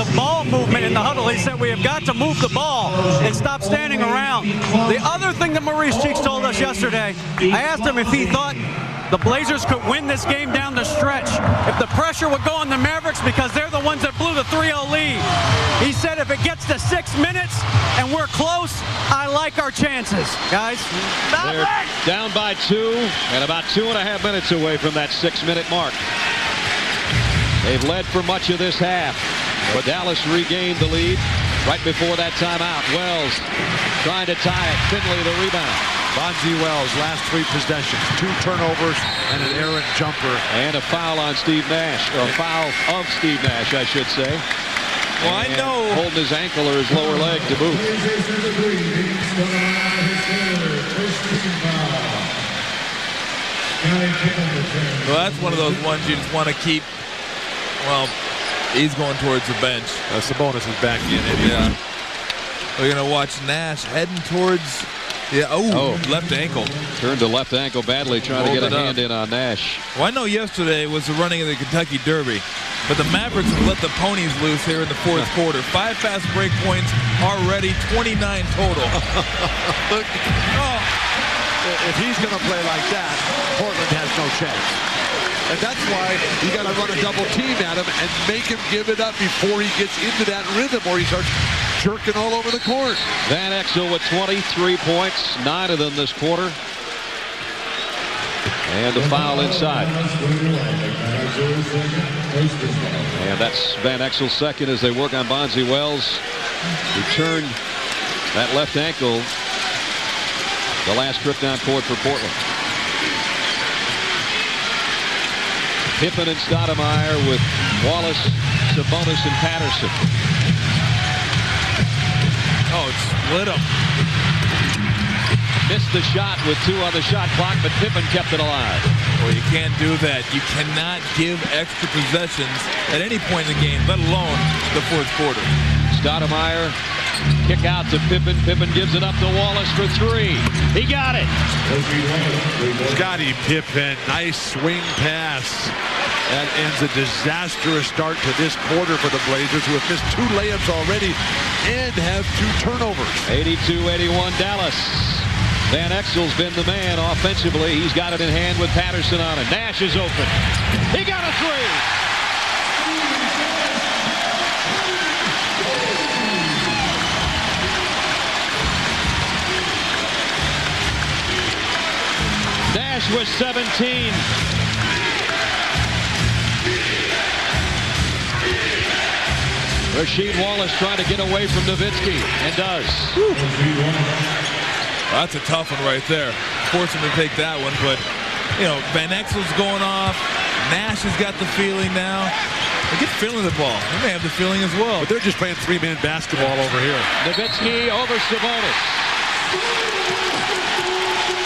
of ball movement in the huddle. He said we have got to move the ball and stop standing around. The other thing that Maurice Cheeks told us yesterday, I asked him if he thought the Blazers could win this game down the stretch, if the pressure would go on the Mavericks because they're the ones that blew the 3-0 lead. He said if it gets to 6 minutes and we're close, I like our chances. Guys, they're down by 2 and about 2.5 minutes away from that 6-minute mark. They've led for much of this half, but Dallas regained the lead right before that timeout. Wells trying to tie it. Finley the rebound. Bonzi Wells, last 3 possessions, 2 turnovers and an errant jumper. And a foul on Steve Nash, or a foul of Steve Nash, I should say. Well, I know. Holding his ankle or his lower leg to boot. Well, that's one of those ones you just want to keep. Well, he's going towards the bench. Sabonis is back in it. Yeah. We're going to watch Nash heading towards. Yeah, left ankle. Turned to left ankle badly, trying to get a hand in on Nash. Well, I know yesterday was the running of the Kentucky Derby, but the Mavericks have let the ponies loose here in the fourth quarter. 5 fast break points already, 29 total. If he's going to play like that, Portland has no chance. And that's why you got to run a double team at him and make him give it up before he gets into that rhythm or he starts jerking all over the court. Van Exel with 23 points, 9 of them this quarter. And the foul inside. And that's Van Exel's second as they work on Bonzi Wells. He turned that left ankle the last trip down court for Portland. Pippen and Stoudamire with Wallace, Sabonis, and Patterson. Oh, it split him. Missed the shot with 2 on the shot clock, but Pippen kept it alive. Well, you can't do that. You cannot give extra possessions at any point in the game, let alone the fourth quarter. Stoudamire, kick out to Pippen. Pippen gives it up to Wallace for 3. He got it. Scottie Pippen, nice swing pass. That ends a disastrous start to this quarter for the Blazers, who have missed 2 layups already and have 2 turnovers. 82-81 Dallas. Van Exel's been the man offensively. He's got it in hand with Patterson on it. Nash is open. He got a 3. Nash was 17. Rasheed Wallace trying to get away from Nowitzki, and does. Well, that's a tough one right there. Force him to take that one, but, you know, Van Exel's going off. Nash has got the feeling now. They get feeling the ball. They may have the feeling as well. But they're just playing 3-man basketball over here. Nowitzki over Sabonis.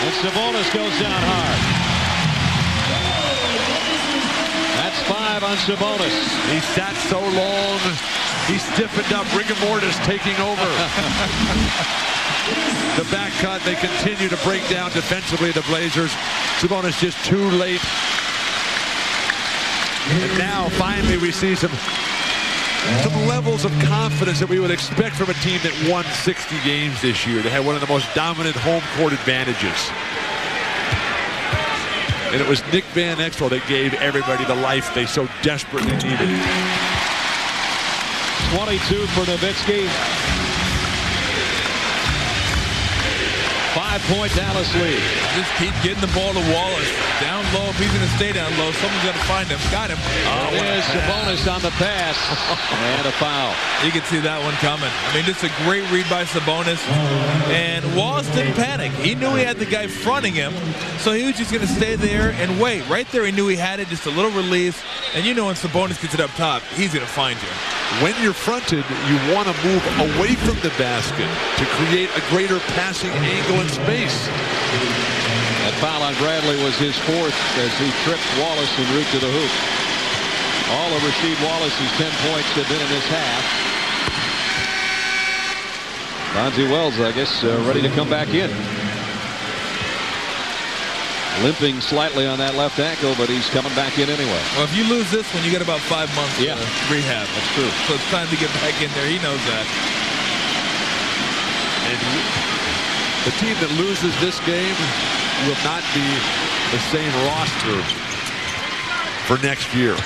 And Sabonis goes down hard. That's 5 on Sabonis. He sat so long. He stiffened up. Rigor mortis taking over. The back cut, they continue to break down defensively, the Blazers. Sabonis just too late. And now, finally, we see some levels of confidence that we would expect from a team that won 60 games this year. They had one of the most dominant home court advantages. And it was Nick Van Exel that gave everybody the life they so desperately needed. 22 for Nowitzki. 5-point Dallas lead. Just keep getting the ball to Wallace. Down low. If he's going to stay down low, someone's got to find him. Got him. There's Sabonis on the pass. And a foul. You can see that one coming. I mean, just a great read by Sabonis. And Wallace didn't panic. He knew he had the guy fronting him, so he was just going to stay there and wait. Right there, he knew he had it, just a little release. And you know when Sabonis gets it up top, he's going to find you. When you're fronted, you want to move away from the basket to create a greater passing angle and space. That foul on Bradley was his 4th as he tripped Wallace en route to the hoop. All of Rasheed Wallace's 10 points have been in this half. Bonzi Wells, I guess, ready to come back in. limping slightly on that left ankle, but he's coming back in anyway. Well, if you lose this one, you get about 5 months rehab. That's true. So it's time to get back in there. He knows that. And the team that loses this game will not be the same roster for next year.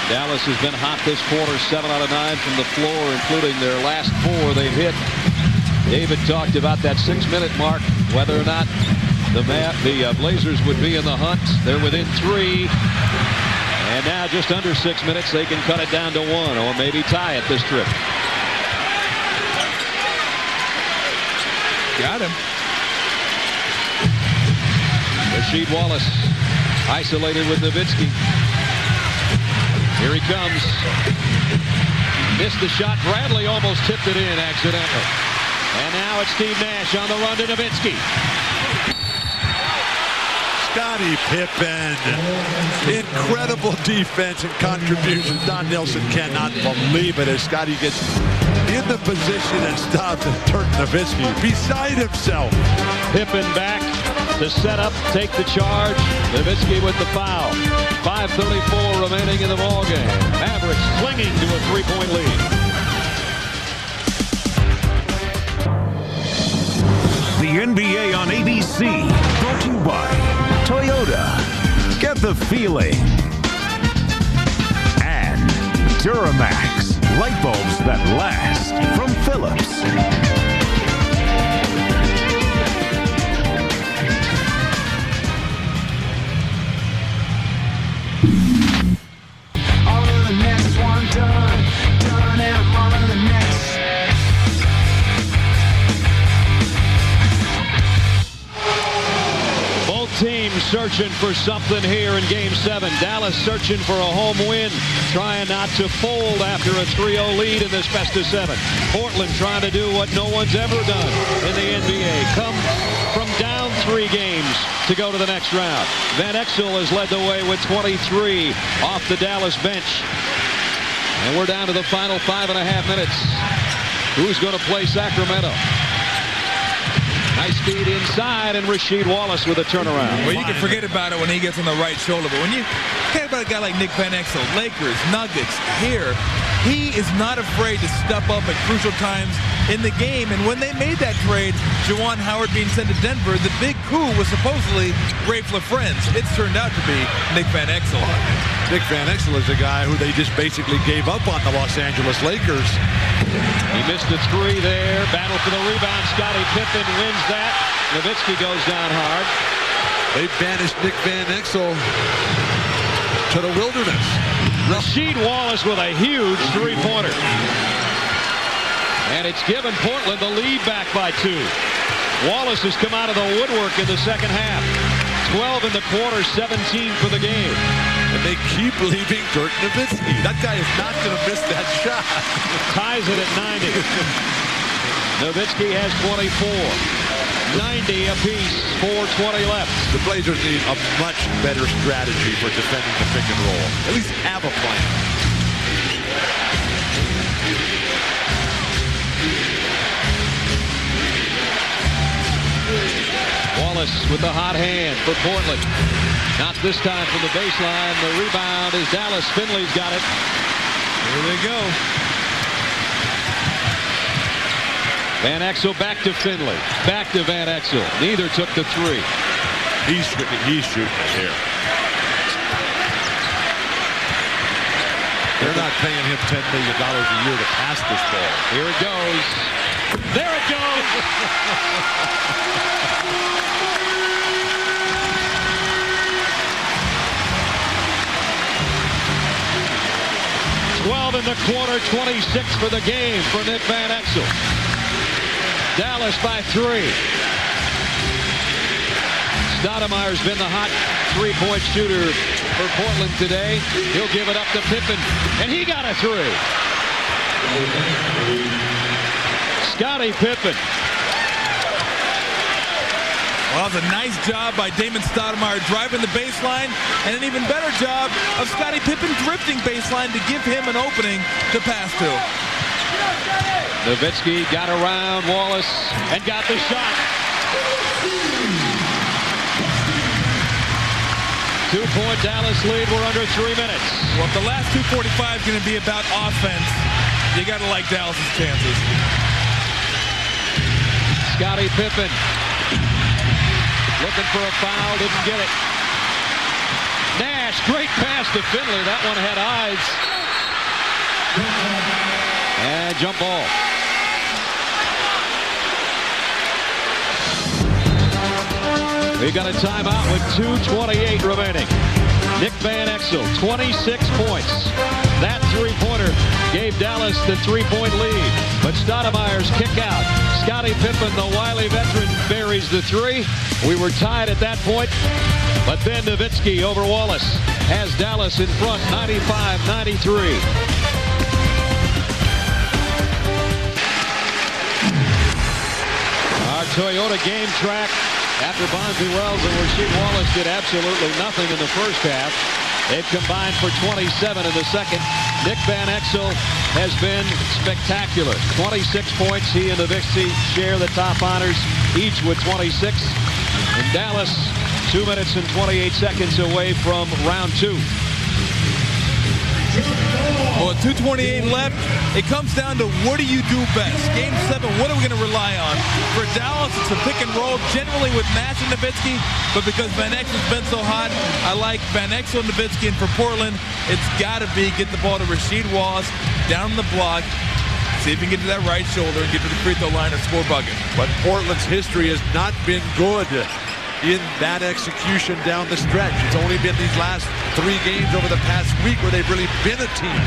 Dallas has been hot this quarter, 7 out of 9 from the floor, including their last 4 they've hit. David talked about that 6-minute mark, whether or not the Blazers would be in the hunt. They're within 3. And now just under 6 minutes, they can cut it down to 1 or maybe tie it this trip. Got him. Rasheed Wallace isolated with Nowitzki. Here he comes. Missed the shot. Bradley almost tipped it in accidentally. And now it's Steve Nash on the run to Nowitzki. Scottie Pippen. Incredible defense and contribution. Don Nelson cannot believe it as Scottie gets in the position and stops Dirk Nowitzki beside himself. Pippen back to set up, take the charge. Nowitzki with the foul. 5:34 remaining in the ballgame. Mavericks clinging to a 3-point lead. The NBA on ABC, brought to you by Toyota. Get the feeling. And Duramax, light bulbs that last from Philips. Teams searching for something here in Game 7. Dallas searching for a home win, trying not to fold after a 3-0 lead in this best of 7. Portland trying to do what no one's ever done in the NBA. Come from down 3 games to go to the next round. Van Exel has led the way with 23 off the Dallas bench. And we're down to the final 5.5 minutes. Who's going to play Sacramento? Nice speed inside, and Rasheed Wallace with a turnaround. Well, you can forget about it when he gets on the right shoulder, but when you care about a guy like Nick Van Exel, Lakers, Nuggets, here, he is not afraid to step up at crucial times in the game. And when they made that trade, Juwan Howard being sent to Denver, the big coup was supposedly Rafe LaFrentz. It's turned out to be Nick Van Exel. Nick Van Exel is a guy who they just basically gave up on the Los Angeles Lakers. He missed a 3 there. Battle for the rebound. Scottie Pippen wins that. Nowitzki goes down hard. They banished Nick Van Exel to the wilderness. Rasheed Wallace with a huge 3-pointer. And it's given Portland the lead back by 2. Wallace has come out of the woodwork in the second half. 12 in the quarter, 17 for the game. And they keep leaving Dirk Nowitzki. That guy is not going to miss that shot. Ties it at 90. Nowitzki has 24. 90 apiece, 4:20 left. The Blazers need a much better strategy for defending the pick and roll. At least have a plan. Wallace with the hot hand for Portland. Not this time from the baseline. The rebound is Dallas. Finley's got it. Here they go. Van Exel back to Finley. Back to Van Exel. Neither took the 3. He's shooting here. They're not paying him $10 million a year to pass this ball. Here it goes. There it goes. 12 in the quarter, 26 for the game for Nick Van Exel. Dallas by 3. Stoudamire's been the hot 3-point shooter for Portland today. He'll give it up to Pippen, and he got a 3. Scottie Pippen. Well, it's a nice job by Damon Stoudamire driving the baseline, and an even better job of Scottie Pippen drifting baseline to give him an opening to pass to. Nowitzki got around Wallace and got the shot. 2-point Dallas lead. We're under 3 minutes. Well, if the last 2:45 is going to be about offense, you got to like Dallas's chances. Scottie Pippen looking for a foul, didn't get it. Nash, great pass to Finley. That one had eyes. And jump ball. We got a timeout with 2:28 remaining. Nick Van Exel, 26 points. That three-pointer gave Dallas the 3-point lead. But Stoudamire's kick out. Scottie Pippen, the wily veteran, buries the three. We were tied at that point. But then Nowitzki over Wallace has Dallas in front, 95-93. Our Toyota game track. After Bonzi Wells and Rasheed Wallace did absolutely nothing in the first half, they've combined for 27 in the second. Nick Van Exel has been spectacular. 26 points. He and Nowitzki share the top honors, each with 26. And Dallas, 2 minutes and 28 seconds away from round 2. Well, 2:28 left. It comes down to what do you do best? Game 7, what are we going to rely on? For Dallas, it's a pick and roll, generally with Nash and Nowitzki, but because Van Exel's been so hot, I like Van Exel and Nowitzki, and for Portland, it's got to be get the ball to Rasheed Wallace, down the block, see if he can get to that right shoulder and get to the free throw line and score bucket. But Portland's history has not been good in that execution down the stretch. It's only been these last 3 games over the past week where they've really been a team.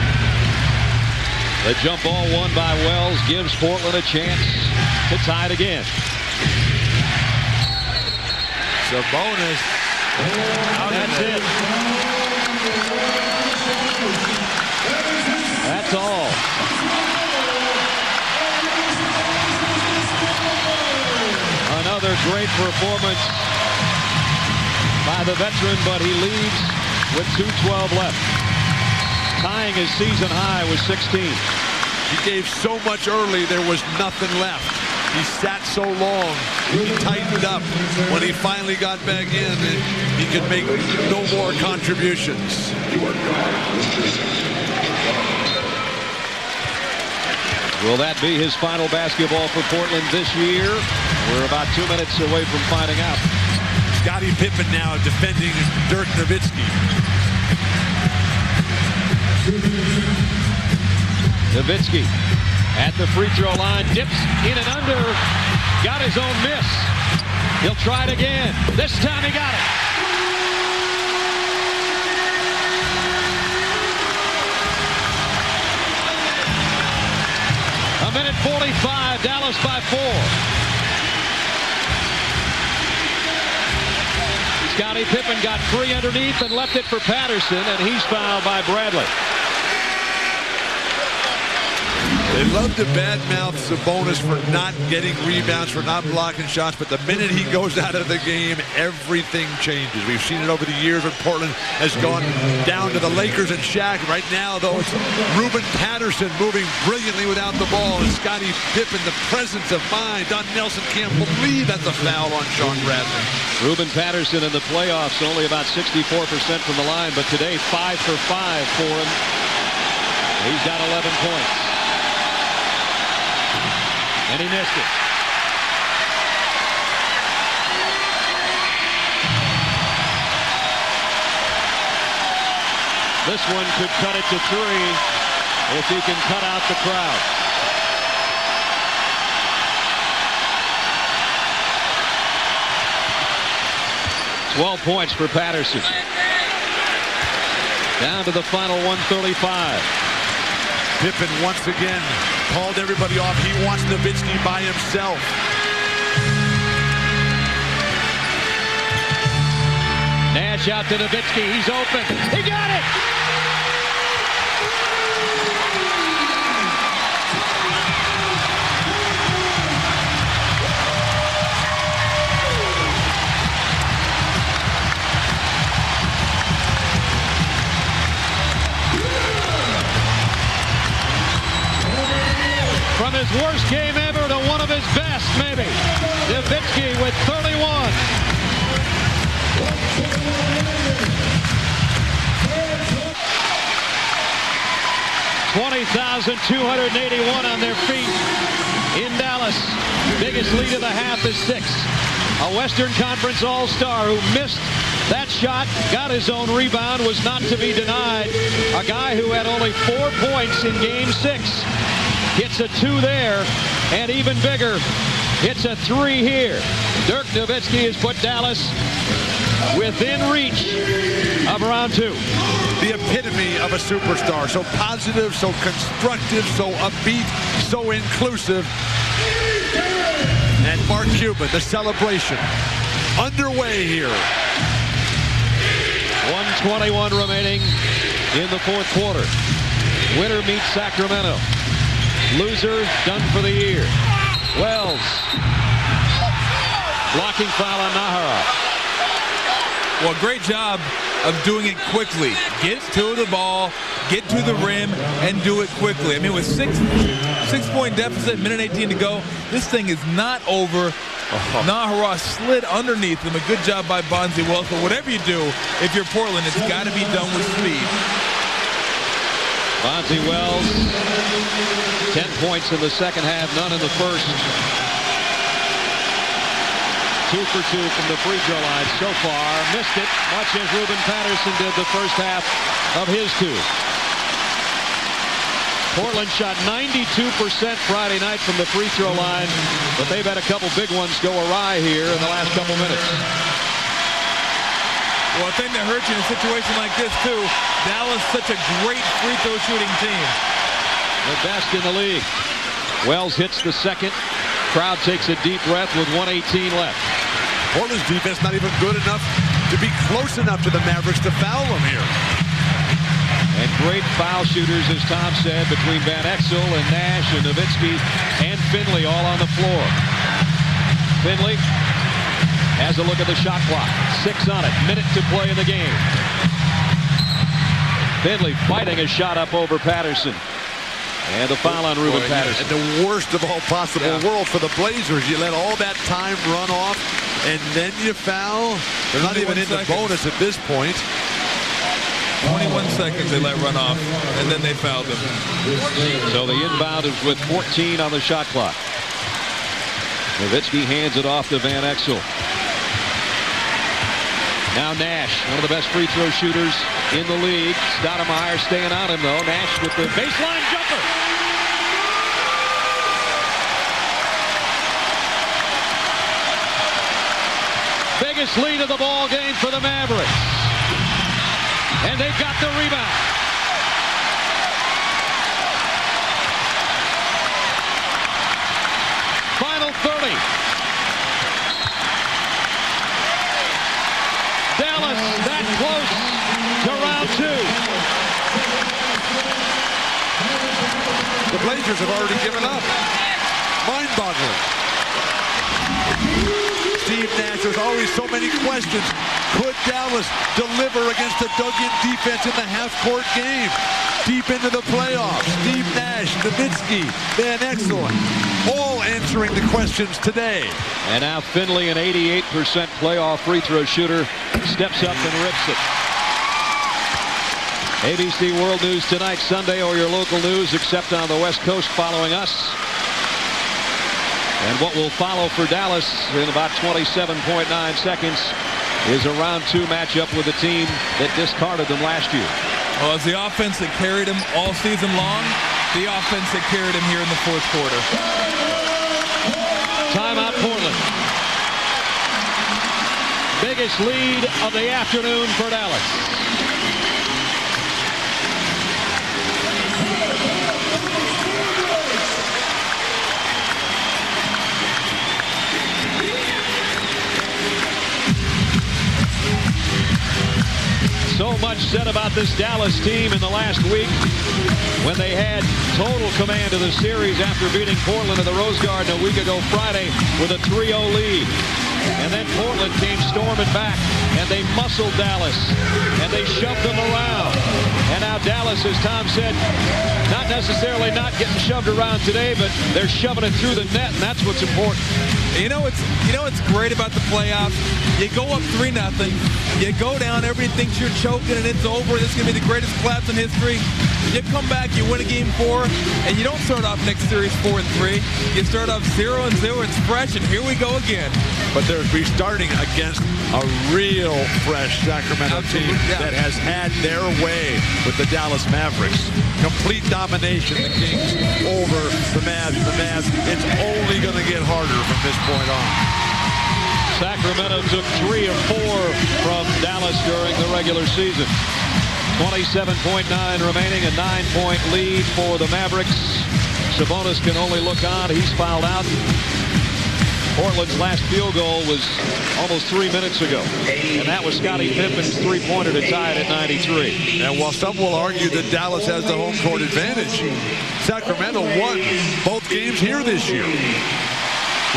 The jump ball won by Wells gives Portland a chance to tie it again. Sabonis. That's it. That's all. Another great performance by the veteran, but he leads with 2:12 left. Tying his season high with 16. He gave so much early, there was nothing left. He sat so long. He tightened up. When he finally got back in, he could make no more contributions. Will that be his final basketball for Portland this year? We're about 2 minutes away from finding out. Scottie Pippen now defending Dirk Nowitzki. Nowitzki at the free throw line, dips in and under, got his own miss. He'll try it again. This time he got it. A minute 45, Dallas by 4. Scottie Pippen got free underneath and left it for Patterson, and he's fouled by Bradley. They love to badmouth Sabonis for not getting rebounds, for not blocking shots, but the minute he goes out of the game, everything changes. We've seen it over the years when Portland has gone down to the Lakers and Shaq. Right now, though, it's Ruben Patterson moving brilliantly without the ball, and Scottie Pippen, the presence of mind. Don Nelson can't believe that's a foul on Sean Bradley. Ruben Patterson in the playoffs, only about 64% from the line, but today 5 for 5 for him. He's got 11 points. And he missed it. This one could cut it to 3 if he can cut out the crowd. $12 points for Patterson. Down to the final 135. Pippen once again called everybody off. He wants Nowitzki by himself. Nash out to Nowitzki. He's open. He got it! From his worst game ever to one of his best, maybe. Nowitzki with 31. 20,281 on their feet in Dallas. Biggest lead of the half is 6. A Western Conference All-Star who missed that shot, got his own rebound, was not to be denied. A guy who had only 4 points in Game 6 hits a 2 there, and even bigger, hits a 3 here. Dirk Nowitzki has put Dallas within reach of round 2. The epitome of a superstar. So positive, so constructive, so upbeat, so inclusive. And Mark Cuban, the celebration underway here. 1:21 remaining in the 4th quarter. Winner meets Sacramento. Loser done for the year. Wells. Blocking foul on Nahara. Well, great job of doing it quickly. Get to the ball, get to the rim, and do it quickly. I mean, with 6-point deficit, minute 18 to go, this thing is not over. Nahara slid underneath him. A good job by Bonzi Wells. But whatever you do, if you're Portland, it's got to be done with speed. Bonzi Wells, 10 points in the second half, none in the first. 2 for 2 from the free throw line so far. Missed it, much as Ruben Patterson did the first half of his 2. Portland shot 92% Friday night from the free throw line, but they've had a couple big ones go awry here in the last couple minutes. Well, a thing that hurts you in a situation like this, too, Dallas such a great free throw shooting team. The best in the league. Wells hits the second. Crowd takes a deep breath with 1:18 left. Portland's defense not even good enough to be close enough to the Mavericks to foul them here. And great foul shooters, as Tom said, between Van Exel and Nash and Nowitzki and Finley all on the floor. Finley has a look at the shot clock. 6 on it. Minute to play in the game. Finley fighting a shot up over Patterson. And the foul on Ruben Patterson. And the worst of all possible world for the Blazers. You let all that time run off, and then you foul. They're not even in the bonus at this point. 21 seconds they let run off, and then they fouled him. So the inbound is with 14 on the shot clock. Nowitzki hands it off to Van Exel. Now Nash, one of the best free throw shooters in the league. Stoudamire staying on him, though. Nash with the baseline jumper. Biggest lead of the ball game for the Mavericks. And they've got the rebound. Final 30. Dallas that close to round 2. The Blazers have already given up. Mind-boggling. Steve Nash, there's always so many questions. Could Dallas deliver against a dug-in defense in the half-court game? Deep into the playoffs, Steve Nash, Nowitzki, Van Exel, all answering the questions today. And now Finley, an 88% playoff free throw shooter, steps up and rips it. ABC World News tonight, Sunday, or your local news, except on the West Coast following us. And what will follow for Dallas in about 27.9 seconds is a round 2 matchup with a team that discarded them last year. Well, it's the offense that carried him all season long, the offense that carried him here in the 4th quarter. Timeout Portland. Biggest lead of the afternoon for Dallas. So much said about this Dallas team in the last week when they had total command of the series after beating Portland at the Rose Garden a week ago Friday with a 3-0 lead. And then Portland came storming back, and they muscled Dallas, and they shoved them around. And now Dallas, as Tom said, not necessarily not getting shoved around today, but they're shoving it through the net, and that's what's important. You know what's great about the playoffs? You go up 3-0. You go down, everybody thinks you're choking and it's over. This is going to be the greatest collapse in history. You come back, you win a game 4, and you don't start off next series 4-3. You start off 0-0. It's fresh, and here we go again. But they're restarting against a real fresh Sacramento team that has had their way with the Dallas Mavericks. Complete domination, the Kings over the Mavs. It's only going to get harder from this point on. Sacramento took 3 of 4 from Dallas during the regular season. 27.9 remaining, a 9-point lead for the Mavericks. Sabonis can only look on. He's fouled out. Portland's last field goal was almost 3 minutes ago, and that was Scottie Pippen's three-pointer to tie it at 93. And while some will argue that Dallas has the home court advantage, Sacramento won both games here this year.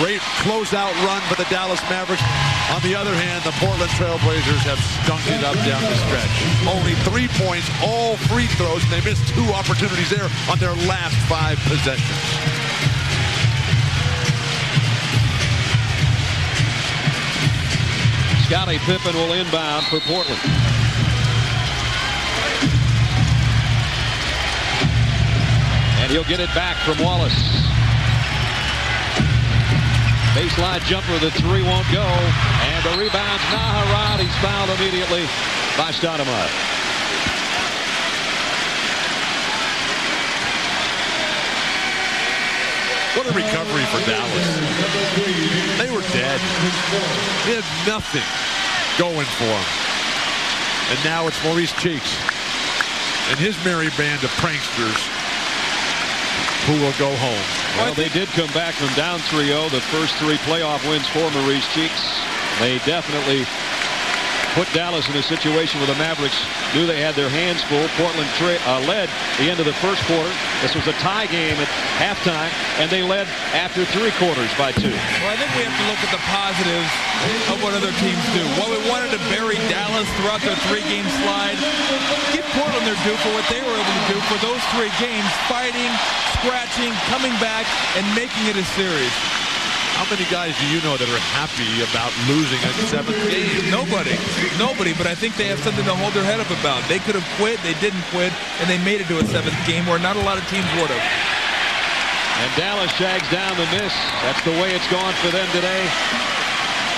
Great closeout run for the Dallas Mavericks. On the other hand, the Portland Trail Blazers have stunk it up down the stretch. Only 3 points, all free throws, and they missed 2 opportunities there on their last 5 possessions. Scottie Pippen will inbound for Portland. And he'll get it back from Wallace. Baseline jumper, the 3 won't go. And the rebound's Naharad. He's fouled immediately by Stoudamire. What a recovery for Dallas. They were dead. They had nothing going for them. And now it's Maurice Cheeks and his merry band of pranksters who will go home. Well, they did come back from down 3-0. The first 3 playoff wins for Maurice Cheeks. They definitely put Dallas in a situation where the Mavericks knew they had their hands full. Portland led the end of the first quarter. This was a tie game at halftime, and they led after 3 quarters by 2. Well, I think we have to look at the positives of what other teams do. While we wanted to bury Dallas throughout their 3-game slide, give Portland their due for what they were able to do for those 3 games, fighting, scratching, coming back, and making it a series. How many guys do you know that are happy about losing a 7th game? Nobody, but I think they have something to hold their head up about. They could have quit, they didn't quit, and they made it to a 7th game where not a lot of teams would have. And Dallas shags down the miss. That's the way it's gone for them today.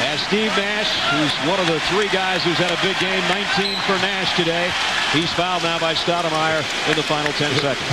As Steve Nash, who's one of the 3 guys who's had a big game, 19 for Nash today. He's fouled now by Stoudamire in the final 10 seconds.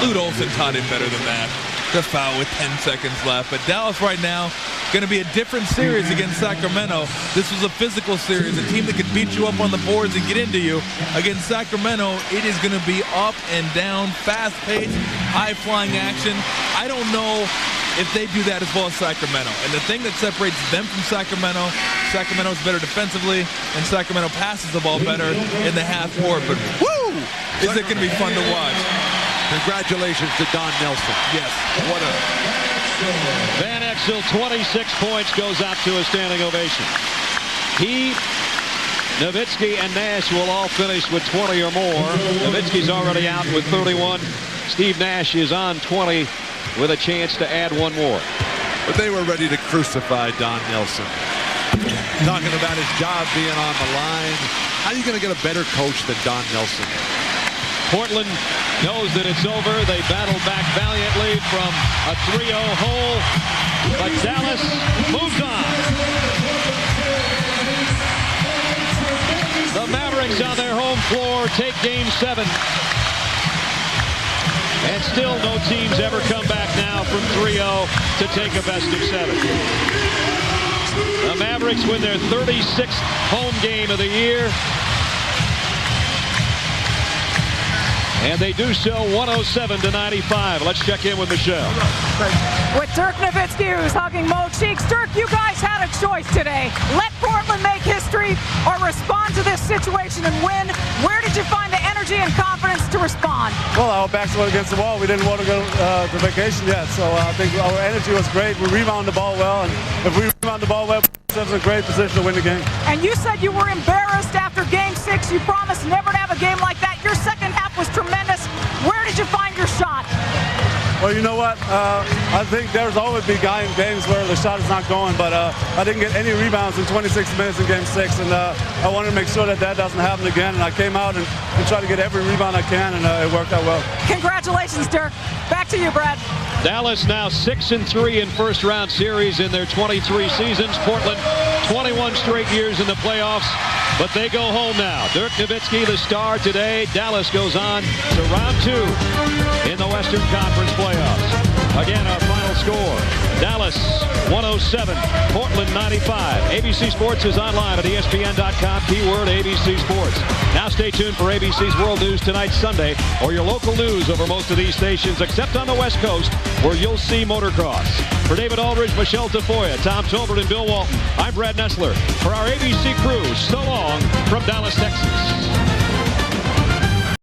Lute Olson taught him better than that. The foul with 10 seconds left. But Dallas right now going to be a different series against Sacramento. This was a physical series, a team that could beat you up on the boards and get into you. Against Sacramento, it is going to be up and down, fast-paced, high-flying action. I don't know if they do that as well as Sacramento. And the thing that separates them from Sacramento's better defensively, and Sacramento passes the ball better in the half court. But woo! Is it going to be fun to watch? Congratulations to Don Nelson. Yes, what a... Van Exel, 26 points, goes out to a standing ovation. He, Nowitzki, and Nash will all finish with 20 or more. Nowitzki's already out with 31. Steve Nash is on 20 with a chance to add 1 more. But they were ready to crucify Don Nelson. Talking about his job being on the line. How are you going to get a better coach than Don Nelson? Portland knows that it's over. They battled back valiantly from a 3-0 hole, but Dallas moves on. The Mavericks on their home floor take Game 7. And still no teams ever come back now from 3-0 to take a best of 7. The Mavericks win their 36th home game of the year. And they do so 107-95. Let's check in with Michelle. With Dirk Nowitzki, who's hugging Mo Cheeks. Dirk, you guys had a choice today. Let Portland make history or respond to this situation and win. Where did you find the energy and confidence to respond? Well, our backs were against the wall. We didn't want to go to vacation yet. So I think our energy was great. We rebounded the ball well. And if we rebound the ball well, puts us in a great position to win the game. And you said you were embarrassed after Game 6. You promised never to have a game like that. Your second half was tremendous. Where did you find your shot? Well, you know what? I think there's always be games where the shot is not going, but I didn't get any rebounds in 26 minutes in Game 6, and I wanted to make sure that doesn't happen again, and I came out and tried to get every rebound I can, and it worked out well. Congratulations, Dirk. Back to you, Brad. Dallas now 6-3 in first-round series in their 23 seasons. Portland 21 straight years in the playoffs, but they go home now. Dirk Nowitzki, the star today. Dallas goes on to round 2 in the Western Conference playoffs. Again, our final score: Dallas 107, Portland 95. ABC Sports is online at ESPN.com. Keyword ABC Sports. Now stay tuned for ABC's World News tonight, Sunday, or your local news over most of these stations, except on the West Coast, where you'll see motocross. For David Aldridge, Michelle Tafoya, Tom Tolbert, and Bill Walton, I'm Brad Nessler. For our ABC crew, so long from Dallas, Texas.